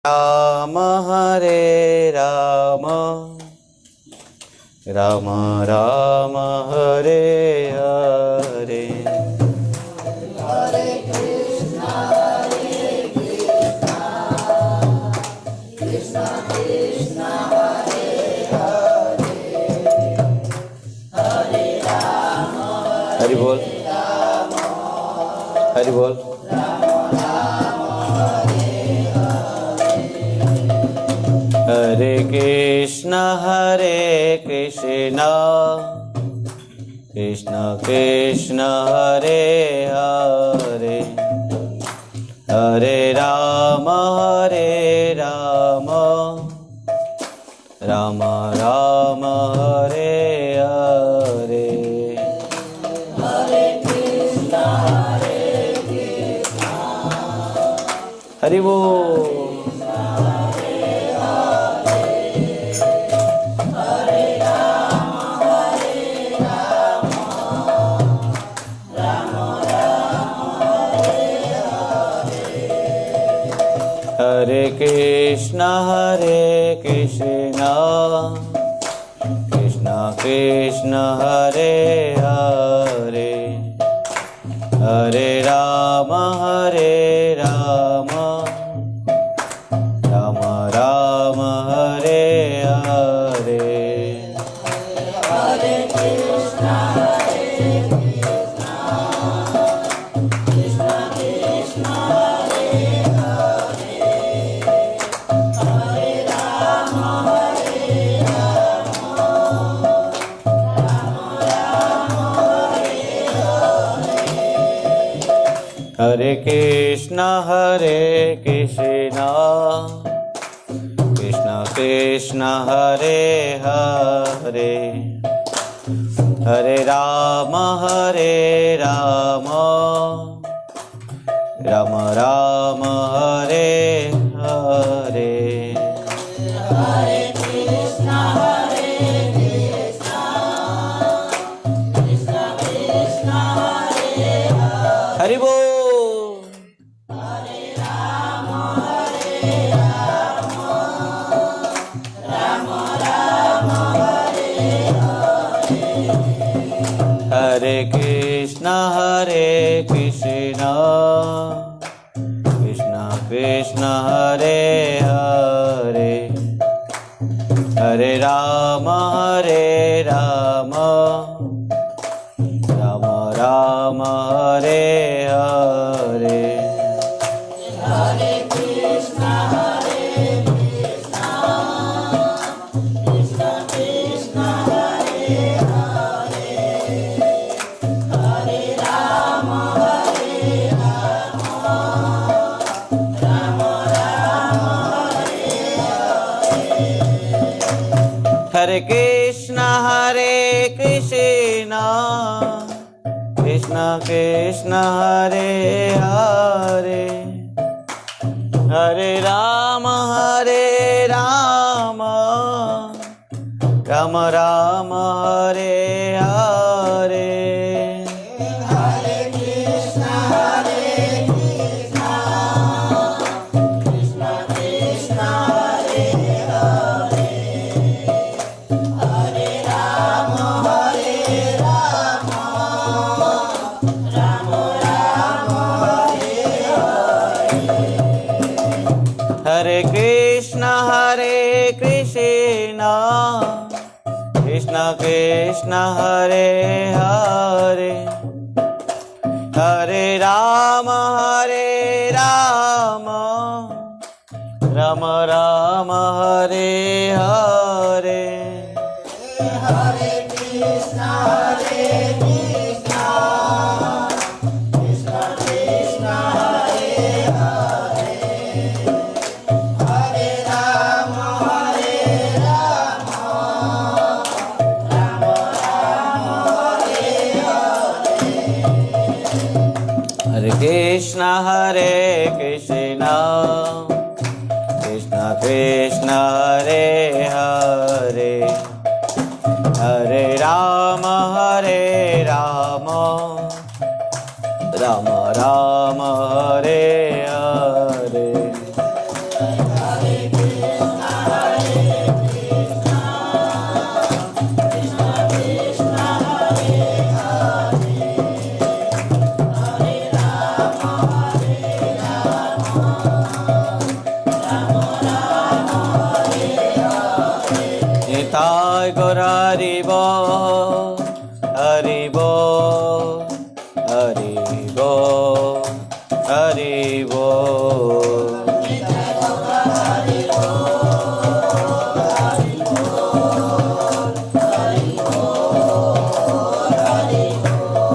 राम हरे राम राम राम हरे हरे हरे कृष्णा कृष्णा कृष्णा हरे हरे हरे राम हरि बोल हरि बोल हरे कृष्णा कृष्ण कृष्ण हरे हरे हरे राम राम राम हरे हरे हरे कृष्णा हरि बोल हरे कृष्णा कृष्ण कृष्ण हरे हरे हरे राम राम राम हरे हरे हरे कृष्णा कृष्णा कृष्णा हरे कृष्णा कृष्ण कृष्ण हरे हरे हरे राम राम राम हरे हरे हरे कृष्णा कृष्णा कृष्णा हरि बोल हरे कृष्णा कृष्ण कृष्ण हरे हरे हरे राम राम राम हरे हरे हरे कृष्णा कृष्णा कृष्णा हरे राम हरे कृष्णा कृष्ण कृष्ण हरे हरे हरे राम राम राम हरे हरे हरे कृष्णा कृष्णा कृष्णा हरे राम राम राम हरे कृष्णा कृष्ण कृष्ण हरे हरे हरे राम राम राम हरे हरे हरे कृष्णा कृष्णा कृष्णा हरे राम हरे कृष्णा कृष्ण कृष्ण हरे हरे हरे राम राम राम हरे हरे निताय गौर हरि बोल हरि बोल हरि बोल हरि बोल।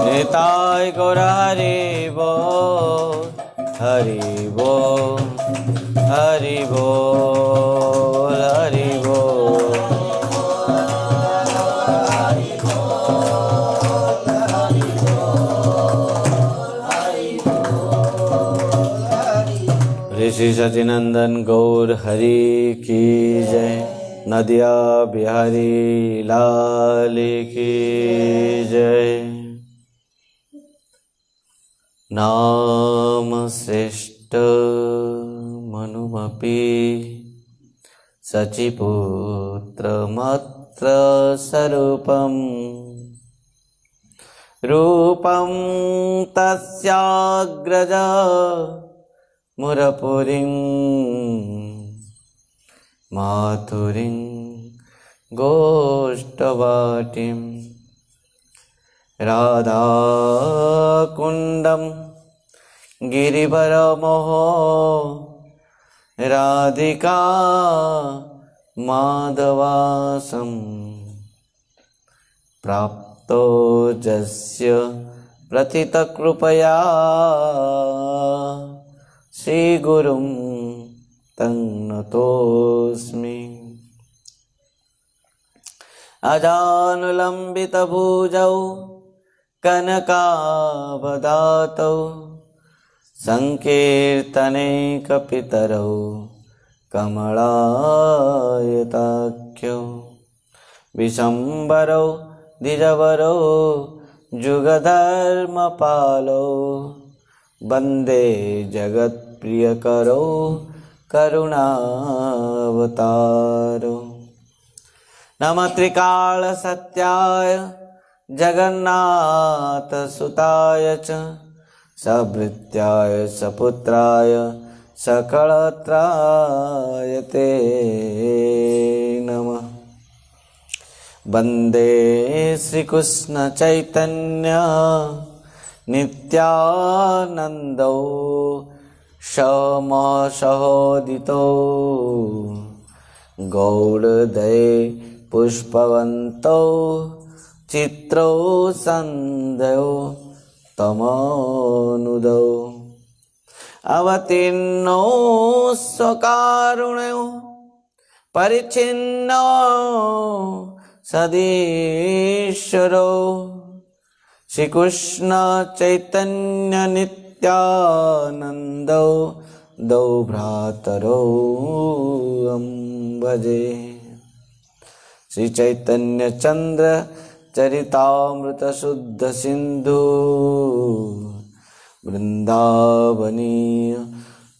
निताय गौर हरि बोल हरि बोल हरि बोल हरि बोल। ऋषि सचिनंदन गौर हरि की जय। नदिया बिहारी लाल की जय। नाम श्रेष्ठ मनुमपि सचिपुत्रमत्र स्वरूपम् रूपं तस्याग्रज मुरपुरीं माथुरीं गोष्ठवाटीं राधाकुण्डं गिरिवरमोह राधिका माधवासं प्राप्तो जस्य प्रथितकृपया श्रीगुरुं तं नतोऽस्मि। अजानुलम्बितभुजौ कनकावदातौ संकीर्तनैकपितरौ कमलायताख्यौ विशम्बरौ द्विजवरौ जुगधर्मपालौ वन्दे जगत्प्रियकरौ करुणावतारौ। नमः त्रिकालसत्याय जगन्नाथसुताय च सभृत्याय सपुत्राय सकलत्राय ते नमः। वन्दे श्रीकृष्ण चैतन्य नित्यानन्दौ समसहोदितो गौरदये पुष्पवन्तौ चित्रौ सन्ध्यौ तमनुदौ अवतीर्णौ स्वकारुण्यो परिच्छिन्नो सदीश्वरो श्रीकृष्ण चैतन्य नित्यानन्दौ दौ भ्रातरौ भजे। श्री चैतन्य चंद्र चरितामृत शुद्ध सिंधु वृंदावनीय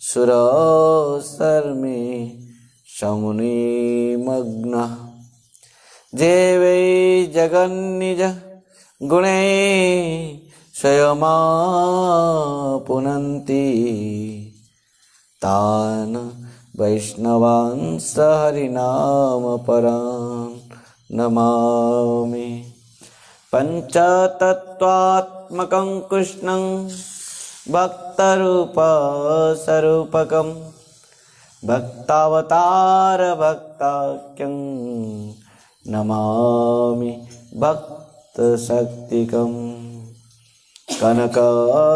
सुरसर्मी शमुनि मग्न जे वै जगन्निज गुणे स्वयमापुनन्ति तान् वैष्णवान् सहरिनाम परान् नमामि। पंचतत्त्वात्मकं कृष्णं भक्तरूपस्वरूपकं भक्तावतार भक्ताख्यं नमामि भक्तशक्तिकं। कनकजलदगात्रो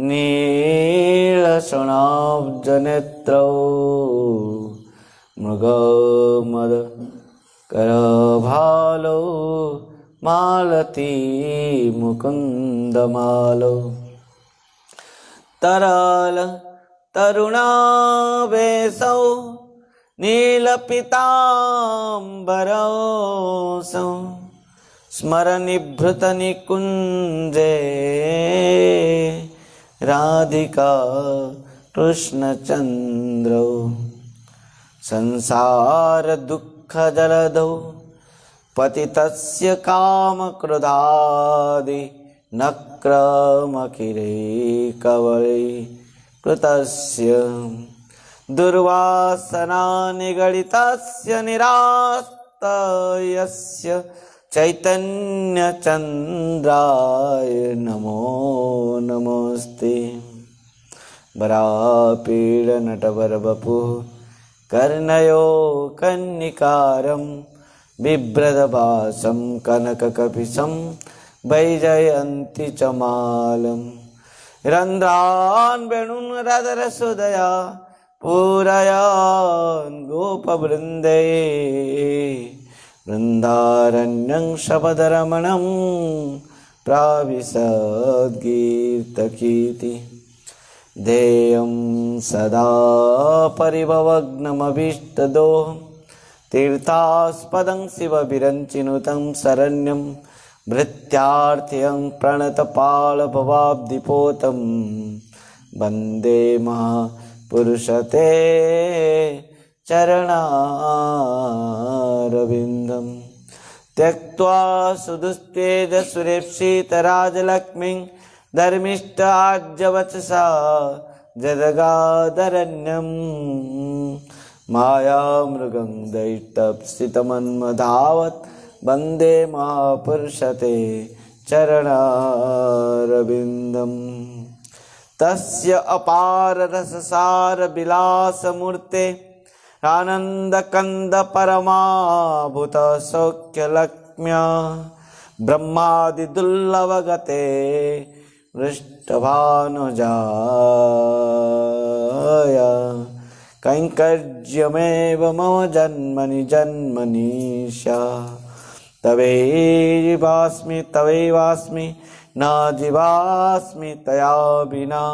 नीलशणाब्जनेत्रौ मृगमदकरभालौ मालती मुकुन्दमालौ तरल तरुणावेशौ नीलपीताम्बरौ स्मरनिभृतनिकुञ्जे राधिका कृष्णचन्द्रौ संसार दुःख जलधौ पतितस्य कामक्रोधादि नक्रमकिरे कृतस्य दुर्वासना निगडितस्य निरास्तयस्य चैतन्यचन्द्राय नमो नमस्ते। वरापीडनटवरवपुः कर्णयो कन्निकारं बिभ्रदभासं कनककपिशं वैजयन्ति च मालं रन्ध्रान् वेणुन् रदरसुदया पूरयान् गोपवृन्दे वृन्दारण्यं शपदरमणं प्राविशद्गीर्तकीर्ति ध्येयं सदा परिभवग्नमभीष्टदोहं तीर्थास्पदं शिवविरञ्चिनुतं शरण्यं भृत्यार्थियं प्रणतपालभवाब्धिपोतं वन्दे महापुरुषते चरणारविन्दं त्यक्त्वा सुदुस्तेजसुरेप्सितराजलक्ष्मीं धर्मिष्ठाज्यवचसा जदगादरण्यं मायामृगं दैत्यप्सितमन्मधावत् वन्दे महापुरुषते चरणारविन्दं तस्य अपार रससार विलासमूर्ते आनन्दकन्द परमाभूत सौख्यलक्ष्म्या ब्रह्मादिदुर्लभगते पृष्ठभानुजाय कैङ्कर्यमेव मम जन्मनि जन्मनीशा तवैवास्मि न जीवास्मि तया विना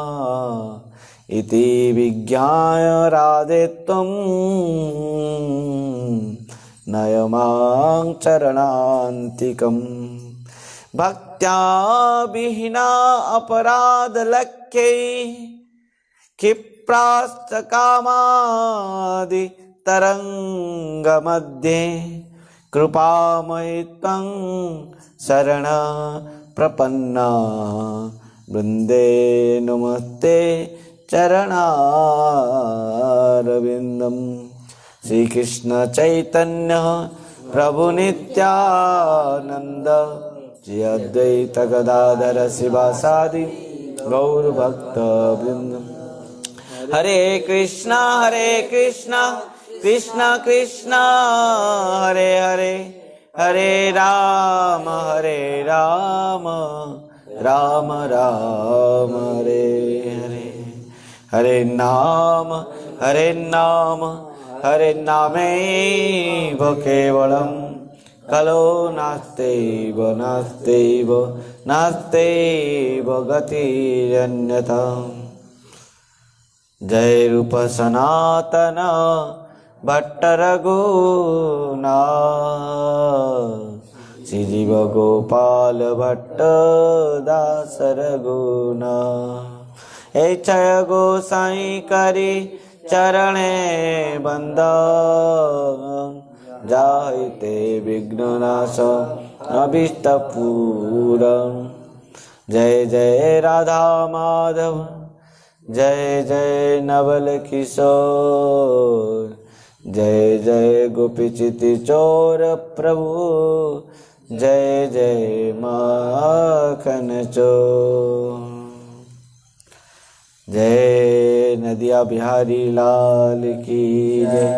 इति विज्ञाय राधे त्वं नय मां चरणान्तिकम् भक्त्या विहीना अपराधलक्ष्यै क्षिप्राश्च कामादि तरङ्गमध्ये कृपामयि त्वं शरण प्रपन्ना वृन्दे नमस्ते चरणारविन्दं श्रीकृष्ण चैतन्य प्रभु नित्यानंद श्री अद्वैत गदाधर शिवासादि गौरभक्तवृंद। हरे कृष्णा कृष्णा कृष्णा हरे हरे हरे राम राम राम हरे हरे हरे नाम हरे नामेव केवलम् कलो नास्त्यैव गतिरन्यथा। जय रूप सनातन भट्ट रघुनाथ श्री जीव गोपाल भट्ट दास रघुनाथ। ए छय गोसाई करी चरणे बंदन जाहिते विघ्ननाश अभीष्ट पूरन। जय जय राधा माधव जय जय नवल किशोर जय जय गोपीचिति चोर प्रभु जय जय माखन चोर। जय नदिया बिहारी लाल की जय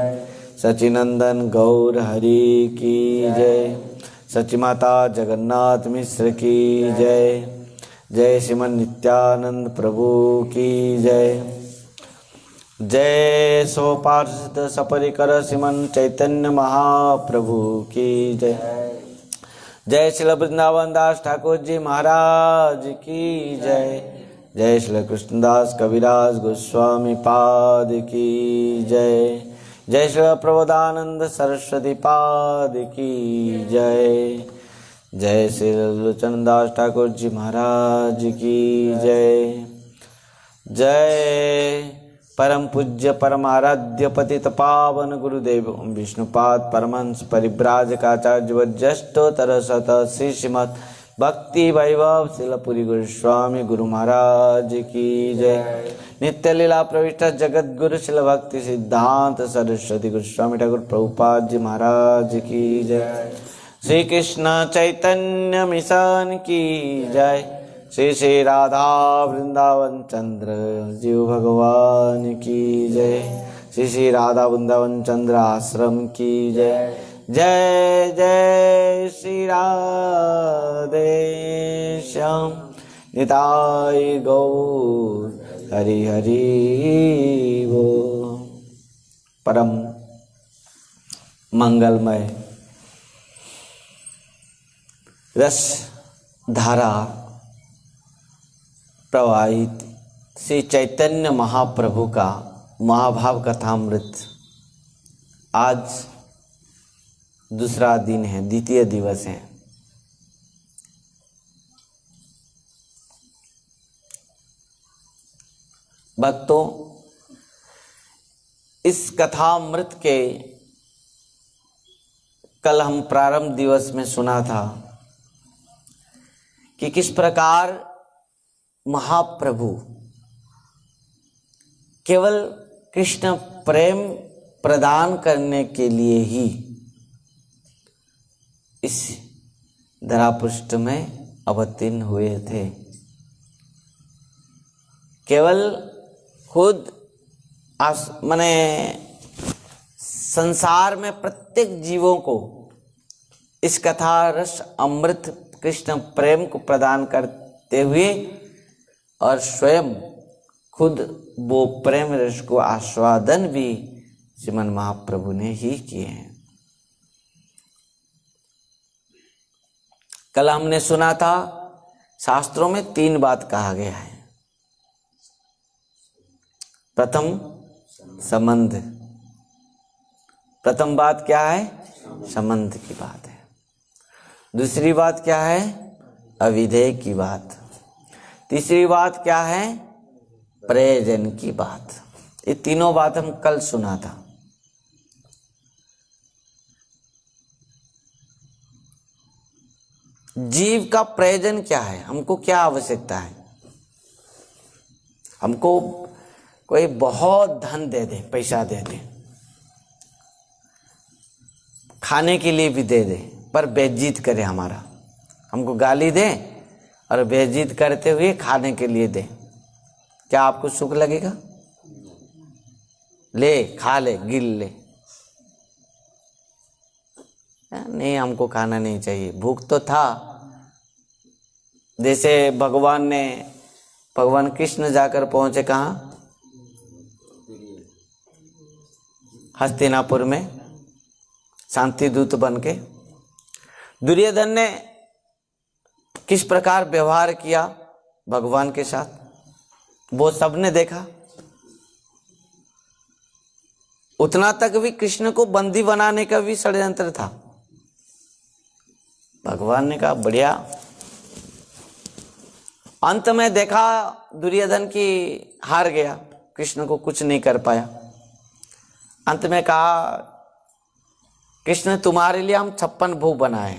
सचिनंदन गौर हरि की जय सची माता जगन्नाथ मिश्र की जय जय श्रीमन नित्यानंद प्रभु की जय जय सो पार्षद सपरिकर श्रीमन चैतन्य महाप्रभु की जय जय श्री वृंदावन दास ठाकुर जी महाराज की जय जय श्री कृष्णदास कविराज गोस्वामी पाद की जय जय श्री प्रबोधानंद सरस्वती पाद की जय जय श्री लोचन दास ठाकुर जी महाराज की जय जय परम पूज्य परमाराध्य पतित पावन गुरुदेव विष्णुपाद परमहंस परिव्राजकाचार्य वज्रेष्ठोत्तर शत श्री श्रीमद् भक्ति वैभव शिलपुरी गोस्वामी गुरु महाराज की जय। नित्य लीला प्रविष्ट जगत गुरु शिल भक्ति सिद्धांत सरस्वती गोस्वामी ठाकुर प्रभुपाद जी महाराज की जय। श्री कृष्ण चैतन्य मिशन की जय। श्री श्री राधा वृंदावन चंद्र जीव भगवान की जय। श्री श्री राधा वृंदावन चंद्र आश्रम की जय। जय जय श्री राधे श्याम निताई गौर हरि हरि बोल। परम मंगलमय रस धारा प्रवाहित श्री चैतन्य महाप्रभु का महाभाव कथामृत आज दूसरा दिन है, द्वितीय दिवस है। भक्तों, इस कथामृत के कल हम प्रारंभ दिवस में सुना था कि किस प्रकार महाप्रभु केवल कृष्ण प्रेम प्रदान करने के लिए ही इस धरापृष्ठ में अवतीर्ण हुए थे। केवल खुद माने संसार में प्रत्येक जीवों को इस कथा रस अमृत कृष्ण प्रेम को प्रदान करते हुए और स्वयं खुद वो प्रेम रस को आस्वादन भी श्रीमन महाप्रभु ने ही किए हैं। कल हमने सुना था शास्त्रों में 3 बात कहा गया है। प्रथम संबंध, प्रथम बात क्या है? संबंध की बात है। दूसरी बात क्या है? अविधेय की बात। तीसरी बात क्या है? प्रयोजन की बात। ये तीनों बात हम कल सुना था। जीव का प्रयोजन क्या है? हमको क्या आवश्यकता है? हमको कोई बहुत धन दे दे, पैसा दे दे, खाने के लिए भी दे दे, पर बेइज्जत करे हमारा, हमको गाली दे और बेइज्जत करते हुए खाने के लिए दे, क्या आपको सुख लगेगा? ले, खा ले, गिल ले। नहीं, हमको खाना नहीं चाहिए। भूख तो था। जैसे भगवान कृष्ण जाकर पहुंचे कहाँ? हस्तिनापुर में शांति दूत बन के। दुर्योधन ने किस प्रकार व्यवहार किया भगवान के साथ, वो सबने देखा। उतना तक भी कृष्ण को बंदी बनाने का भी षड्यंत्र था। भगवान ने कहा बढ़िया। अंत में देखा दुर्योधन की हार गया, कृष्ण को कुछ नहीं कर पाया। अंत में कहा कृष्ण तुम्हारे लिए हम 56 भोग बनाए।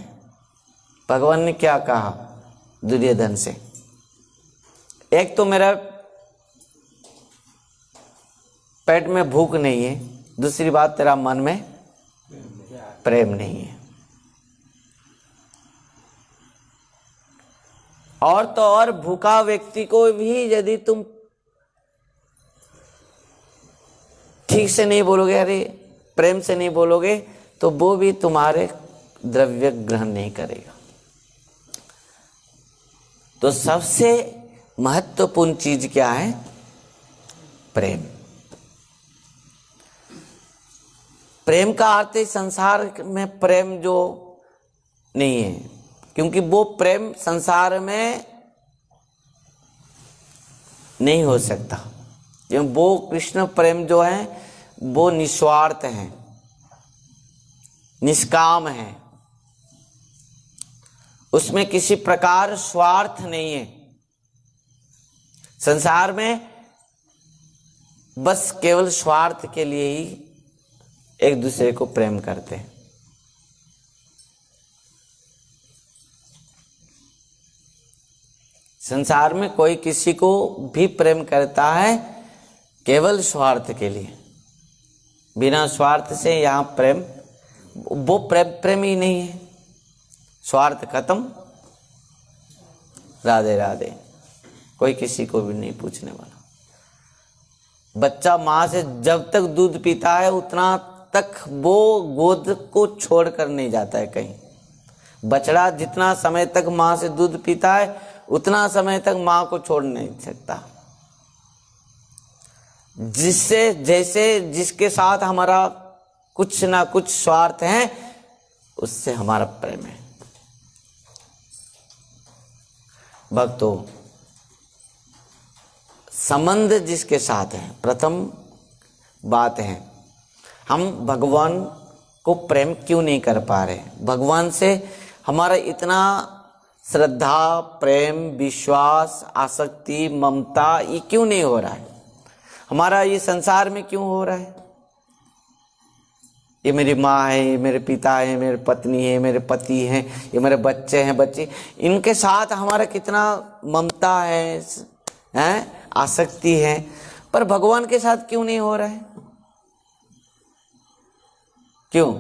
भगवान ने क्या कहा दुर्योधन से? एक तो मेरा पेट में भूख नहीं है, दूसरी बात तेरा मन में प्रेम नहीं है। और तो और भूखा व्यक्ति को भी यदि तुम ठीक से नहीं बोलोगे, अरे प्रेम से नहीं बोलोगे, तो वो भी तुम्हारे द्रव्य ग्रहण नहीं करेगा। तो सबसे महत्वपूर्ण चीज क्या है? प्रेम। प्रेम का अर्थ है संसार में प्रेम जो नहीं है, क्योंकि वो प्रेम संसार में नहीं हो सकता। क्योंकि वो कृष्ण प्रेम जो है वो निस्वार्थ है, निष्काम है, उसमें किसी प्रकार स्वार्थ नहीं है। संसार में बस केवल स्वार्थ के लिए ही एक दूसरे को प्रेम करते हैं। संसार में कोई किसी को भी प्रेम करता है केवल स्वार्थ के लिए। बिना स्वार्थ से यहाँ प्रेम, वो प्रेम ही नहीं है। स्वार्थ खत्म, राधे राधे, कोई किसी को भी नहीं पूछने वाला। बच्चा माँ से जब तक दूध पीता है उतना तक वो गोद को छोड़कर नहीं जाता है कहीं। बछड़ा जितना समय तक माँ से दूध पीता है उतना समय तक माँ को छोड़ नहीं सकता। जिससे जैसे जिसके साथ हमारा कुछ ना कुछ स्वार्थ है उससे हमारा प्रेम है। भक्तों, संबंध जिसके साथ है, प्रथम बात है हम भगवान को प्रेम क्यों नहीं कर पा रहे। भगवान से हमारा इतना श्रद्धा, प्रेम, विश्वास, आसक्ति, ममता ये क्यों नहीं हो रहा है। हमारा ये संसार में क्यों हो रहा है। ये मेरी माँ है, ये मेरे पिता है, मेरे पत्नी है, मेरे पति हैं, ये मेरे बच्चे हैं, बच्ची, इनके साथ हमारा कितना ममता है, आसक्ति है, पर भगवान के साथ क्यों नहीं हो रहा है। क्यों?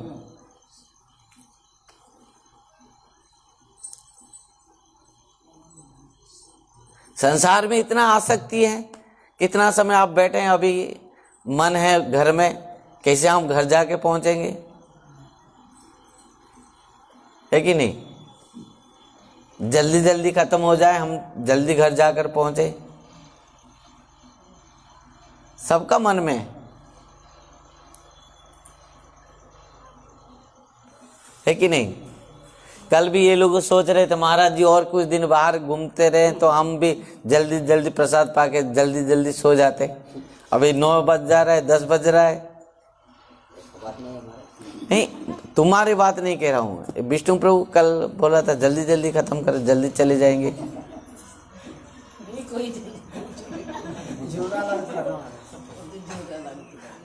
संसार में इतना आसक्ति है। कितना समय आप बैठे हैं, अभी मन है घर में, कैसे हम घर जाके पहुंचेंगे, है कि नहीं। जल्दी जल्दी खत्म हो जाए, हम जल्दी घर जाकर पहुंचे, सबका मन में है कि नहीं। कल भी ये लोग सोच रहे थे महाराज जी और कुछ दिन बाहर घूमते रहे तो हम भी जल्दी जल्दी प्रसाद पाके जल्दी जल्दी सो जाते। अभी 9 बज जा रहा है, 10 बज रहा है। नहीं, तुम्हारी बात नहीं कह रहा हूँ। विष्णु प्रभु कल बोला था जल्दी जल्दी खत्म कर, जल्दी चले जाएंगे।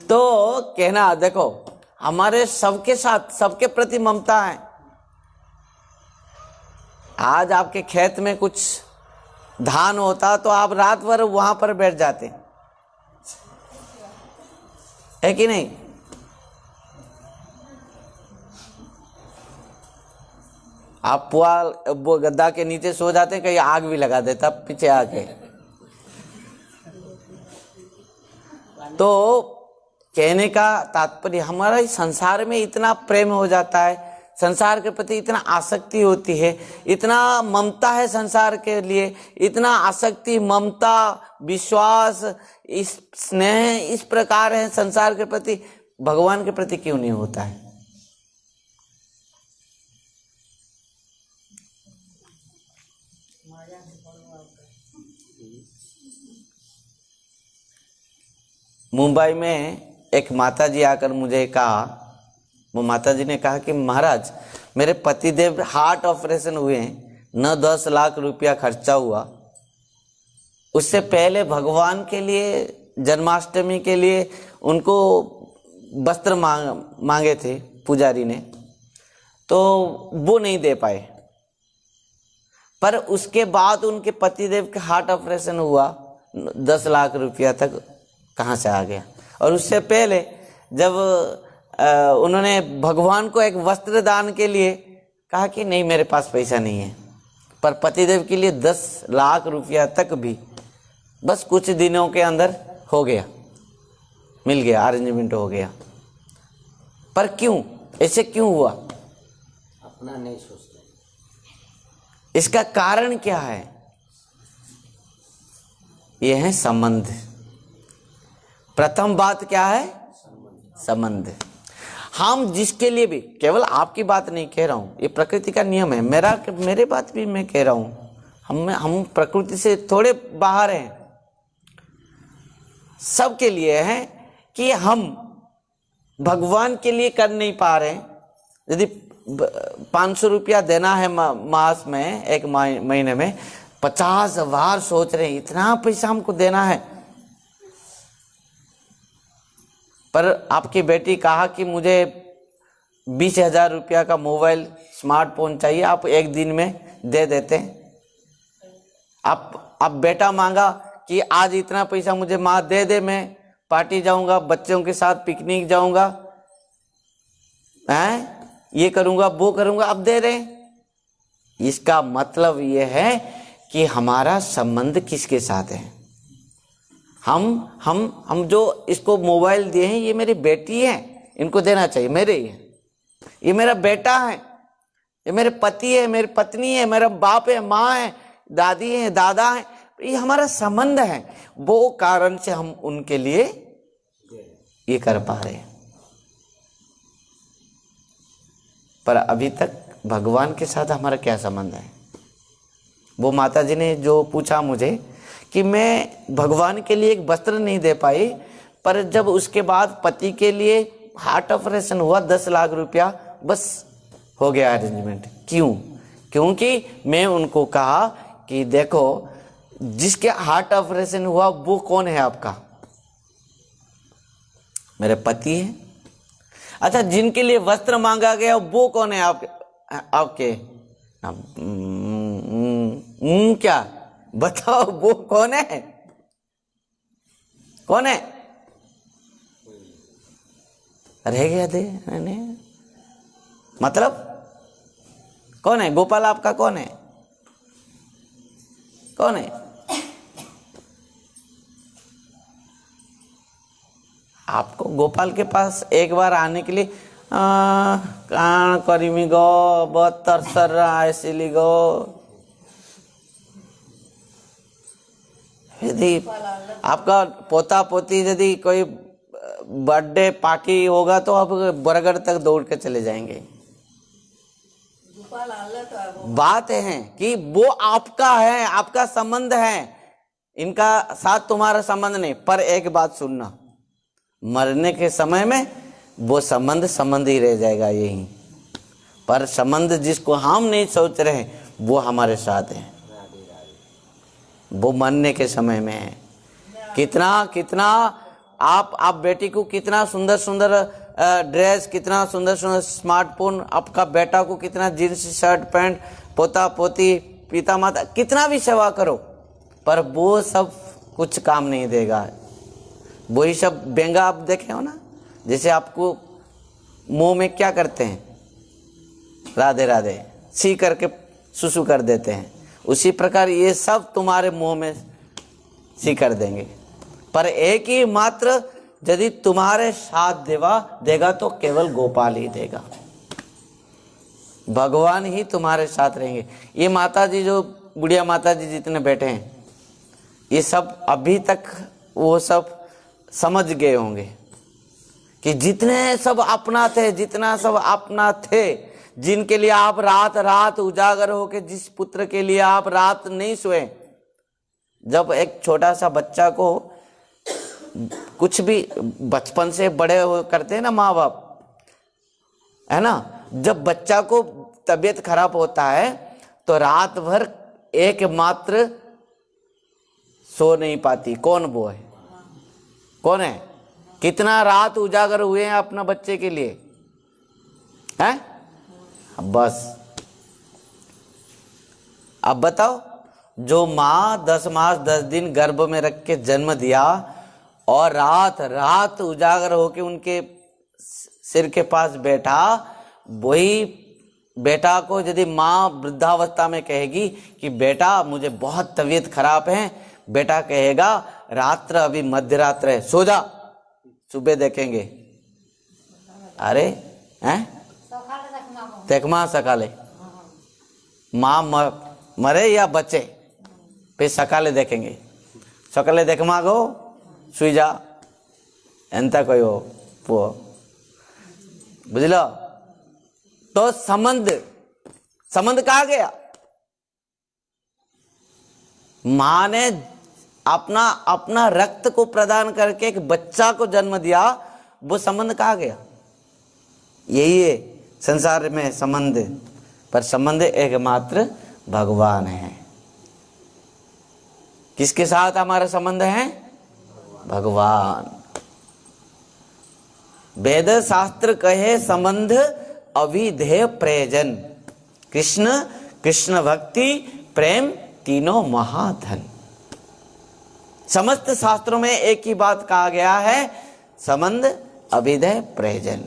तो कहना, देखो हमारे सबके साथ, सबके प्रति ममता है। आज आपके खेत में कुछ धान होता तो आप रात भर वहां पर बैठ जाते, है कि नहीं। आप पुआल वो गद्दा के नीचे सो जाते, कहीं आग भी लगा देता पीछे आके। तो कहने का तात्पर्य, हमारा इस संसार में इतना प्रेम हो जाता है, संसार के प्रति इतना आसक्ति होती है, इतना ममता है संसार के लिए, इतना आसक्ति, ममता, विश्वास, इस स्नेह इस प्रकार है संसार के प्रति, भगवान के प्रति क्यों नहीं होता है। मुंबई में एक माताजी आकर मुझे कहा, वो माताजी ने कहा कि महाराज मेरे पतिदेव हार्ट ऑपरेशन हुए हैं, न 10 लाख रुपया खर्चा हुआ, उससे पहले भगवान के लिए जन्माष्टमी के लिए उनको वस्त्र मांगे थे पुजारी ने, तो वो नहीं दे पाए। पर उसके बाद उनके पतिदेव के हार्ट ऑपरेशन हुआ, 10 लाख रुपया तक कहाँ से आ गया। और उससे पहले जब उन्होंने भगवान को एक वस्त्र दान के लिए कहा कि नहीं मेरे पास पैसा नहीं है, पर पतिदेव के लिए 10 लाख रुपया तक भी बस कुछ दिनों के अंदर हो गया, मिल गया, अरेंजमेंट हो गया। पर क्यों, ऐसे क्यों हुआ? अपना नहीं सोचते। इसका कारण क्या है? यह है संबंध। प्रथम बात क्या है? संबंध। हम जिसके लिए भी, केवल आपकी बात नहीं कह रहा हूं, ये प्रकृति का नियम है, मेरे बात भी मैं कह रहा हूं। हम प्रकृति से थोड़े बाहर हैं। सबके लिए है कि हम भगवान के लिए कर नहीं पा रहे। यदि 500 रुपया देना है मास में, एक महीने में 50 बार सोच रहे हैं इतना पैसा हमको देना है, पर आपकी बेटी कहा कि मुझे 20,000 रुपया का मोबाइल स्मार्टफोन चाहिए, आप एक दिन में दे देते। आप बेटा मांगा कि आज इतना पैसा मुझे माँ दे दे, मैं पार्टी जाऊंगा, बच्चों के साथ पिकनिक जाऊंगा, हैं, ये करूंगा वो करूंगा, अब दे रहे। इसका मतलब ये है कि हमारा संबंध किसके साथ है। हम जो इसको मोबाइल दिए हैं, ये मेरी बेटी है, इनको देना चाहिए, मेरे ही है। ये मेरा बेटा है, ये मेरे पति है, मेरी पत्नी है, मेरा बाप है, माँ है, दादी है, दादा है, ये हमारा संबंध है। वो कारण से हम उनके लिए ये कर पा रहे हैं। पर अभी तक भगवान के साथ हमारा क्या संबंध है। वो माता जी ने जो पूछा मुझे कि मैं भगवान के लिए एक वस्त्र नहीं दे पाई, पर जब उसके बाद पति के लिए हार्ट ऑपरेशन हुआ 10 लाख रुपया बस हो गया अरेंजमेंट। क्यों? क्योंकि मैं उनको कहा कि देखो, जिसके हार्ट ऑपरेशन हुआ वो कौन है आपका? मेरे पति है। अच्छा, जिनके लिए वस्त्र मांगा गया वो कौन है आपके? क्या बताओ, वो कौन है? कौन है? रह गया दे ने? मतलब कौन है? गोपाल आपका कौन है? कौन है? आपको गोपाल के पास एक बार आने के लिए कान करीमी गो, बहुत तरसर रहा इसीलिए गो। यदि आपका पोता पोती यदि कोई बर्थडे पार्टी होगा तो आप बरगढ़ तक दौड़ के चले जाएंगे। बात है कि वो आपका है, आपका संबंध है, इनका साथ तुम्हारा संबंध नहीं। पर एक बात सुनना, मरने के समय में वो संबंध ही रह जाएगा यही। पर संबंध जिसको हम नहीं सोच रहे वो हमारे साथ है, वो मरने के समय में है। कितना आप बेटी को कितना सुंदर सुंदर ड्रेस, कितना सुंदर सुंदर स्मार्टफोन, आपका बेटा को कितना जींस शर्ट पैंट, पोता पोती पिता माता कितना भी सेवा करो, पर वो सब कुछ काम नहीं देगा। वही सब बेंगा आप देखे हो ना, जैसे आपको मुंह में क्या करते हैं, राधे राधे सी करके सुसु कर देते हैं, उसी प्रकार ये सब तुम्हारे मुंह में सी कर देंगे। पर एक ही मात्र यदि तुम्हारे साथ देगा तो केवल गोपाल ही देगा, भगवान ही तुम्हारे साथ रहेंगे। ये माता जी, जो बुढ़िया माता जी जितने बैठे हैं, ये सब अभी तक वो सब समझ गए होंगे कि जितने सब अपना थे, जितना सब अपना थे, जिनके लिए आप रात रात उजागर होके, जिस पुत्र के लिए आप रात नहीं सोए। जब एक छोटा सा बच्चा को कुछ भी बचपन से बड़े करते हैं ना माँ बाप, है ना, जब बच्चा को तबीयत खराब होता है तो रात भर एकमात्र सो नहीं पाती। कौन वो है? कौन है? कितना रात उजागर हुए हैं अपना बच्चे के लिए, हैं? बस अब बताओ, जो माँ 10 मास 10 दिन गर्भ में रख के जन्म दिया और रात रात उजागर होके उनके सिर के पास बैठा, वही बेटा को यदि माँ वृद्धावस्था में कहेगी कि बेटा मुझे बहुत तबीयत खराब है, बेटा कहेगा रात्र अभी मध्य रात्र है, सो जा, सुबह देखेंगे। अरे हैं, तेकमा सकाले माँ मरे या बचे, फिर सकाले देखेंगे। सकाले देखमा गो सुई जा, एंता कोई हो वो बुझलो। तो संबंध कहाँ गया? माँ ने अपना रक्त को प्रदान करके एक बच्चा को जन्म दिया, वो संबंध कहाँ गया? यही है संसार में संबंध, पर संबंध एकमात्र भगवान है। किसके साथ हमारा संबंध है? भगवान। वेद शास्त्र कहे संबंध अविधेय प्रयोजन। कृष्ण, कृष्ण भक्ति, प्रेम, तीनों महाधन। समस्त शास्त्रों में एक ही बात कहा गया है, संबंध अविधेय प्रयोजन।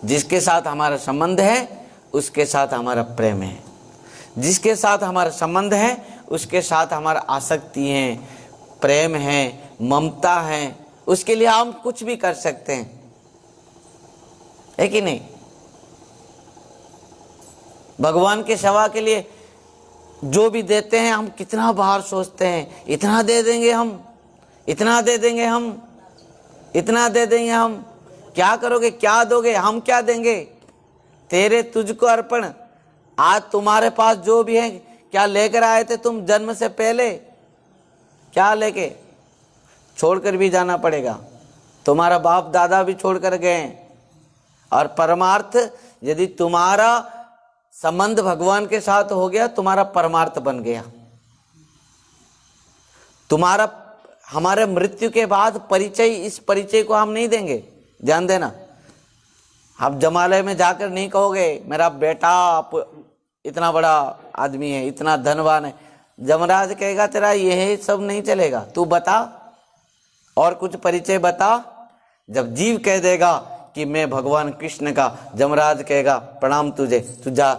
जिसके साथ हमारा संबंध है उसके साथ हमारा प्रेम है, जिसके साथ हमारा संबंध है उसके साथ हमारा आसक्ति है, प्रेम है, ममता है, उसके लिए हम कुछ भी कर सकते हैं, है कि नहीं? भगवान के सेवा के लिए जो भी देते हैं हम कितना बार सोचते हैं, इतना दे देंगे हम, इतना दे देंगे हम, इतना दे देंगे हम। क्या करोगे, क्या दोगे, हम क्या देंगे? तेरे तुझको अर्पण। आज तुम्हारे पास जो भी है, क्या लेकर आए थे तुम जन्म से पहले? क्या लेके? छोड़कर भी जाना पड़ेगा। तुम्हारा बाप दादा भी छोड़कर गए। और परमार्थ, यदि तुम्हारा संबंध भगवान के साथ हो गया, तुम्हारा परमार्थ बन गया। तुम्हारा हमारे मृत्यु के बाद परिचय, इस परिचय को हम नहीं देंगे, ध्यान देना। आप जमालय में जाकर नहीं कहोगे मेरा बेटा आप इतना बड़ा आदमी है, इतना धनवान है। जमराज कहेगा तेरा यही सब नहीं चलेगा, तू बता और कुछ परिचय बता। जब जीव कह देगा कि मैं भगवान कृष्ण का, जमराज कहेगा प्रणाम तुझे, तू जा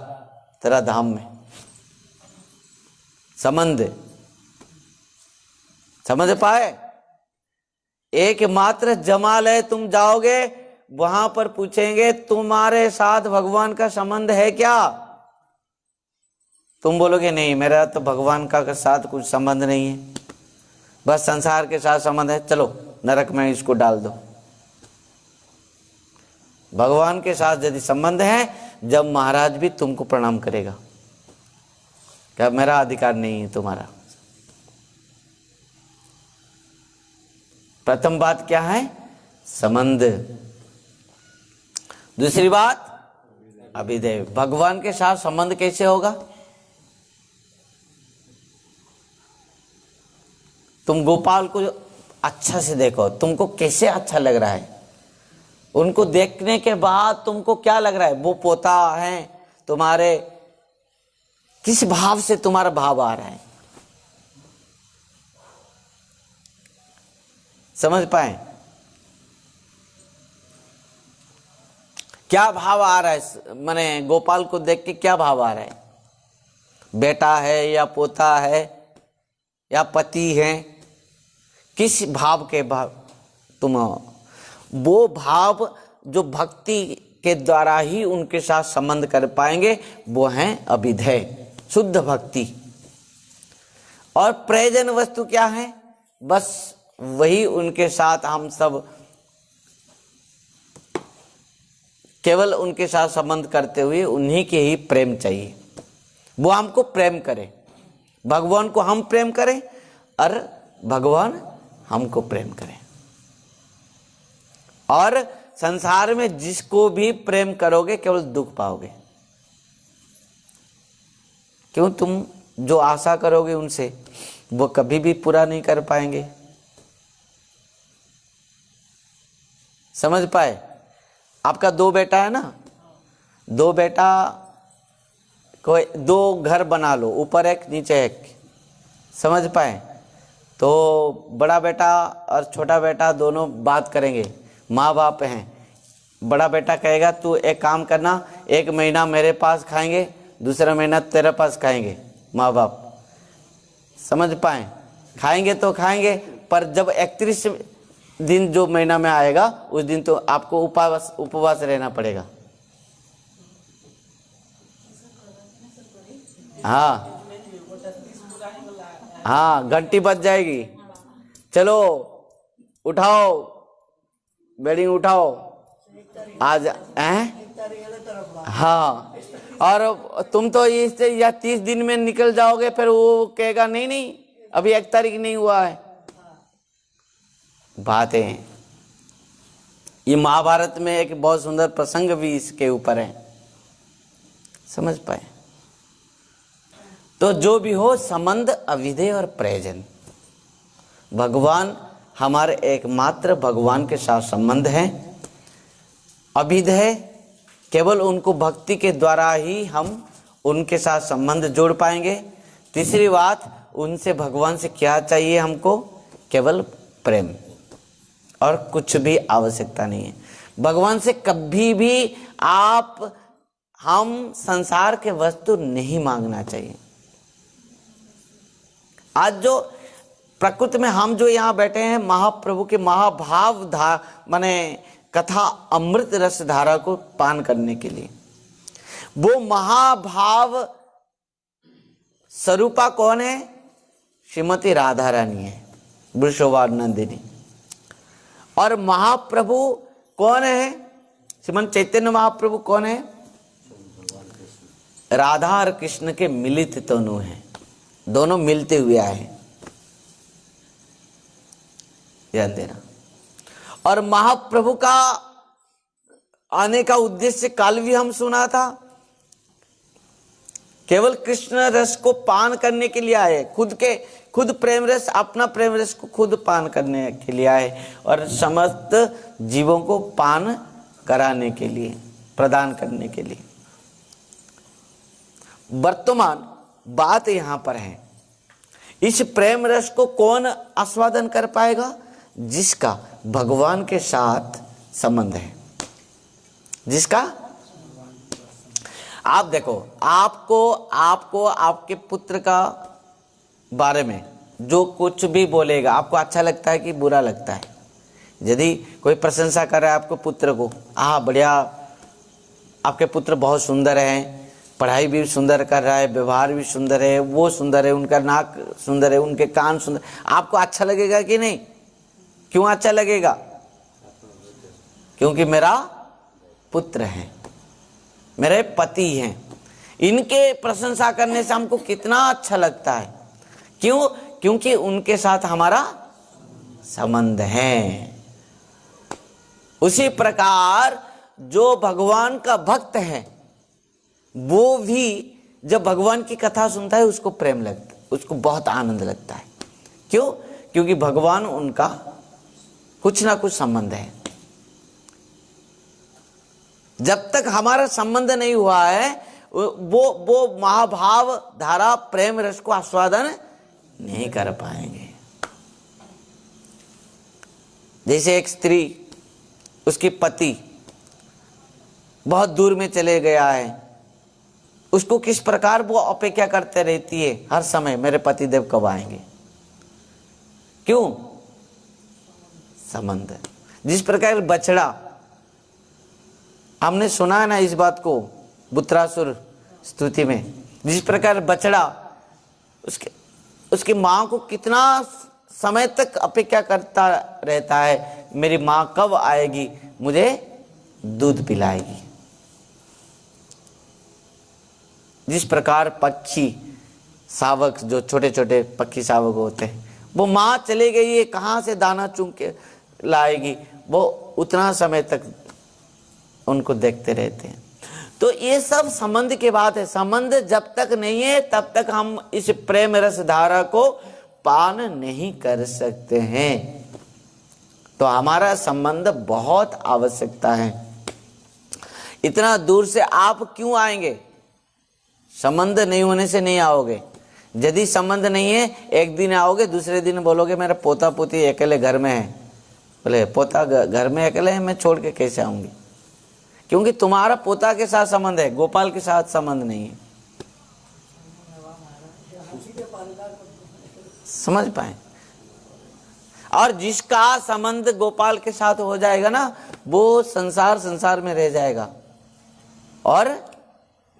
तेरा धाम में। संबंध समझ पाए? एकमात्र जमालय तुम जाओगे, वहां पर पूछेंगे तुम्हारे साथ भगवान का संबंध है क्या? तुम बोलोगे नहीं, मेरा तो भगवान का साथ कुछ संबंध नहीं है, बस संसार के साथ संबंध है, चलो नरक में इसको डाल दो। भगवान के साथ यदि संबंध है, जब महाराज भी तुमको प्रणाम करेगा, क्या मेरा अधिकार नहीं है तुम्हारा। प्रथम बात क्या है? संबंध। दूसरी बात अभिधेय। भगवान के साथ संबंध कैसे होगा? तुम गोपाल को अच्छा से देखो, तुमको कैसे अच्छा लग रहा है। उनको देखने के बाद तुमको क्या लग रहा है? वो पोता है तुम्हारे, किस भाव से तुम्हारा भाव आ रहा है, समझ पाए? क्या भाव आ रहा है? माने गोपाल को देख के क्या भाव आ रहा है? बेटा है या पोता है या पति है, किस भाव के भाव तुम? वो भाव जो भक्ति के द्वारा ही उनके साथ संबंध कर पाएंगे, वो हैं अभिधेय, शुद्ध भक्ति। और प्रयोजन वस्तु क्या है? बस वही उनके साथ हम सब केवल उनके साथ संबंध करते हुए उन्हीं के ही प्रेम चाहिए। वो हमको प्रेम करे, भगवान को हम प्रेम करें और भगवान हमको प्रेम करें। और संसार में जिसको भी प्रेम करोगे केवल दुख पाओगे। क्यों? तुम जो आशा करोगे उनसे वो कभी भी पूरा नहीं कर पाएंगे, समझ पाए? आपका दो बेटा है ना, दो बेटा कोई दो घर बना लो, ऊपर एक नीचे एक, समझ पाए? तो बड़ा बेटा और छोटा बेटा दोनों बात करेंगे, माँ बाप हैं। बड़ा बेटा कहेगा तू एक काम करना, एक महीना मेरे पास खाएंगे, दूसरा महीना तेरे पास खाएंगे माँ बाप, समझ पाए? खाएंगे तो खाएंगे, पर जब 31 दिन जो महीना में आएगा उस दिन तो आपको उपवास रहना पड़ेगा। हाँ हाँ, घंटी बज जाएगी, चलो उठाओ, बेडिंग उठाओ आज हैं। हाँ, और तुम तो इससे या 30 दिन में निकल जाओगे, फिर वो कहेगा नहीं नहीं अभी 1 तारीख नहीं हुआ है। बात है, ये महाभारत में एक बहुत सुंदर प्रसंग भी इसके ऊपर है, समझ पाए? तो जो भी हो, संबंध अविधेय और प्रयोजन। भगवान हमारे एकमात्र भगवान के साथ संबंध है, अभिध है। केवल उनको भक्ति के द्वारा ही हम उनके साथ संबंध जोड़ पाएंगे। तीसरी बात, उनसे भगवान से क्या चाहिए हमको? केवल प्रेम, और कुछ भी आवश्यकता नहीं है। भगवान से कभी भी हम संसार के वस्तु नहीं मांगना चाहिए। आज जो प्रकृति में हम जो यहाँ बैठे हैं, महाप्रभु के महाभाव माने कथा अमृत रस धारा को पान करने के लिए। वो महाभाव स्वरूपा कौन है? श्रीमती राधा रानी है, वृषभानंदिनी। और महाप्रभु कौन है? श्रीमन चैतन्य महाप्रभु कौन है? राधा और कृष्ण के मिलित तनु हैं, दोनों मिलते हुए आए हैं, ध्यान देना। और महाप्रभु का आने का उद्देश्य काल भी हम सुना था, केवल कृष्ण रस को पान करने के लिए आए, खुद प्रेम रस, अपना प्रेम रस को खुद पान करने के लिए आए, और समस्त जीवों को पान कराने के लिए, प्रदान करने के लिए। वर्तमान बात यहां पर है, इस प्रेम रस को कौन आस्वादन कर पाएगा? जिसका भगवान के साथ संबंध है, जिसका। आप देखो, आपको आपके पुत्र का बारे में जो कुछ भी बोलेगा, आपको अच्छा लगता है कि बुरा लगता है? यदि कोई प्रशंसा कर रहा है आपको पुत्र को, बढ़िया, आपके पुत्र बहुत सुंदर है, पढ़ाई भी सुंदर कर रहा है, व्यवहार भी सुंदर है, वो सुंदर है, उनका नाक सुंदर है, उनके कान सुंदर, आपको अच्छा लगेगा कि नहीं? क्यों अच्छा लगेगा? क्योंकि मेरा पुत्र है, मेरे पति हैं, इनके प्रशंसा करने से हमको कितना अच्छा लगता है। क्यों? क्योंकि उनके साथ हमारा संबंध है। उसी प्रकार जो भगवान का भक्त है, वो भी जब भगवान की कथा सुनता है उसको प्रेम लगता है, उसको बहुत आनंद लगता है। क्यों? क्योंकि भगवान उनका कुछ ना कुछ संबंध है। जब तक हमारा संबंध नहीं हुआ है, वो महाभाव धारा प्रेम रस को आस्वादन नहीं कर पाएंगे। जैसे एक स्त्री, उसकी पति बहुत दूर में चले गया है, उसको किस प्रकार वो अपेक्षा करते रहती है हर समय, मेरे पतिदेव कब आएंगे? क्यों? संबंध। जिस प्रकार बछड़ा, हमने सुना है ना इस बात को बुत्रासुर स्तुति में, जिस प्रकार बछड़ा उसकी माँ को कितना समय तक अपेक्षा करता रहता है, मेरी माँ कब आएगी, मुझे दूध पिलाएगी। जिस प्रकार पक्षी शावक, जो छोटे छोटे पक्षी शावक होते हैं, वो माँ चले गई है, कहाँ से दाना चुन के लाएगी, वो उतना समय तक उनको देखते रहते हैं। तो ये सब संबंध की बात है। संबंध जब तक नहीं है तब तक हम इस प्रेम रस धारा को पान नहीं कर सकते हैं। तो हमारा संबंध बहुत आवश्यकता है। इतना दूर से आप क्यों आएंगे? संबंध नहीं होने से नहीं आओगे। यदि संबंध नहीं है, एक दिन आओगे, दूसरे दिन बोलोगे मेरा पोता पोती अकेले घर में है। बोले पोता घर में अकेले है, मैं छोड़ के कैसे आऊंगी? क्योंकि तुम्हारा पोता के साथ संबंध है, गोपाल के साथ संबंध नहीं है। समझ पाए? और जिसका संबंध गोपाल के साथ हो जाएगा ना, वो संसार में रह जाएगा। और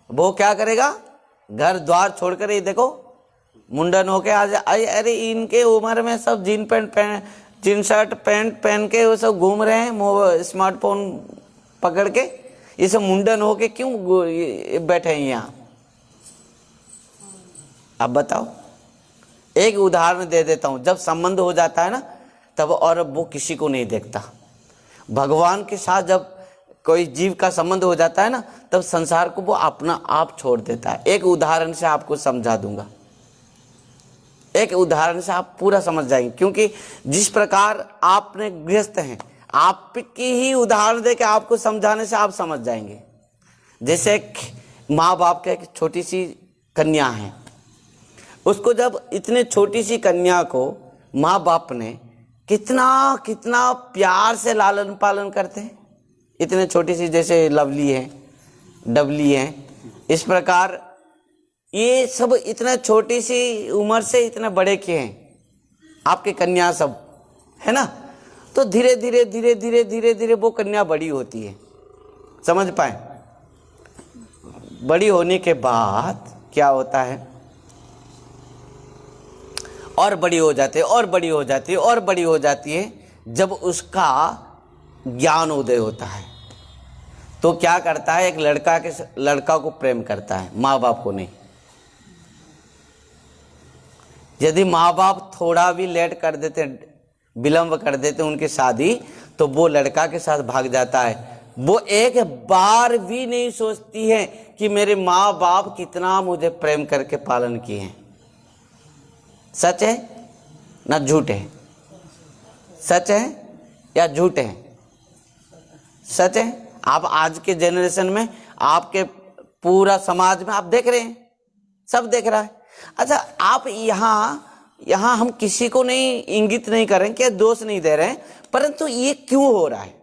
वो क्या करेगा? घर द्वार छोड़कर, ये देखो मुंडन होके आ जाए। अरे इनके उम्र में सब जीन शर्ट पैंट पहन के वो सब घूम रहे हैं, स्मार्टफोन पकड़ के। ये सब मुंडन होके क्यों बैठे हैं यहाँ? अब बताओ। एक उदाहरण दे देता हूं। जब संबंध हो जाता है ना, तब और वो किसी को नहीं देखता। भगवान के साथ जब कोई जीव का संबंध हो जाता है ना, तब संसार को वो अपना आप छोड़ देता है। एक उदाहरण से आपको समझा दूंगा। एक उदाहरण से आप पूरा समझ जाएंगे, क्योंकि जिस प्रकार आपने गृहस्थ हैं, आपकी ही उदाहरण देके आपको समझाने से आप समझ जाएंगे। जैसे एक माँ बाप के एक छोटी सी कन्या है, उसको जब इतने छोटी सी कन्या को माँ बाप ने कितना कितना प्यार से लालन पालन करते हैं। इतने छोटी सी, जैसे लवली है, डबली है, इस प्रकार ये सब इतना छोटी सी उम्र से इतने बड़े किए हैं आपके कन्या सब, है ना। तो धीरे धीरे धीरे धीरे धीरे धीरे वो कन्या बड़ी होती है, समझ पाए। बड़ी होने के बाद क्या होता है, और बड़ी हो जाती है और बड़ी हो जाती है और बड़ी हो जाती है। जब उसका ज्ञान उदय होता है तो क्या करता है, एक लड़का को प्रेम करता है, माँ बाप को नहीं। यदि माँ बाप थोड़ा भी लेट कर देते, विलंब कर देते उनकी शादी, तो वो लड़का के साथ भाग जाता है। वो एक बार भी नहीं सोचती है कि मेरे माँ बाप कितना मुझे प्रेम करके पालन किए हैं। सच है ना झूठ है? सच है या झूठ है? सच है। आप आज के जनरेशन में, आपके पूरा समाज में आप देख रहे हैं, सब देख रहा है। अच्छा, आप यहाँ हम किसी को नहीं इंगित नहीं कर रहे हैं, क्या दोष नहीं दे रहे हैं, परंतु ये क्यों हो रहा है?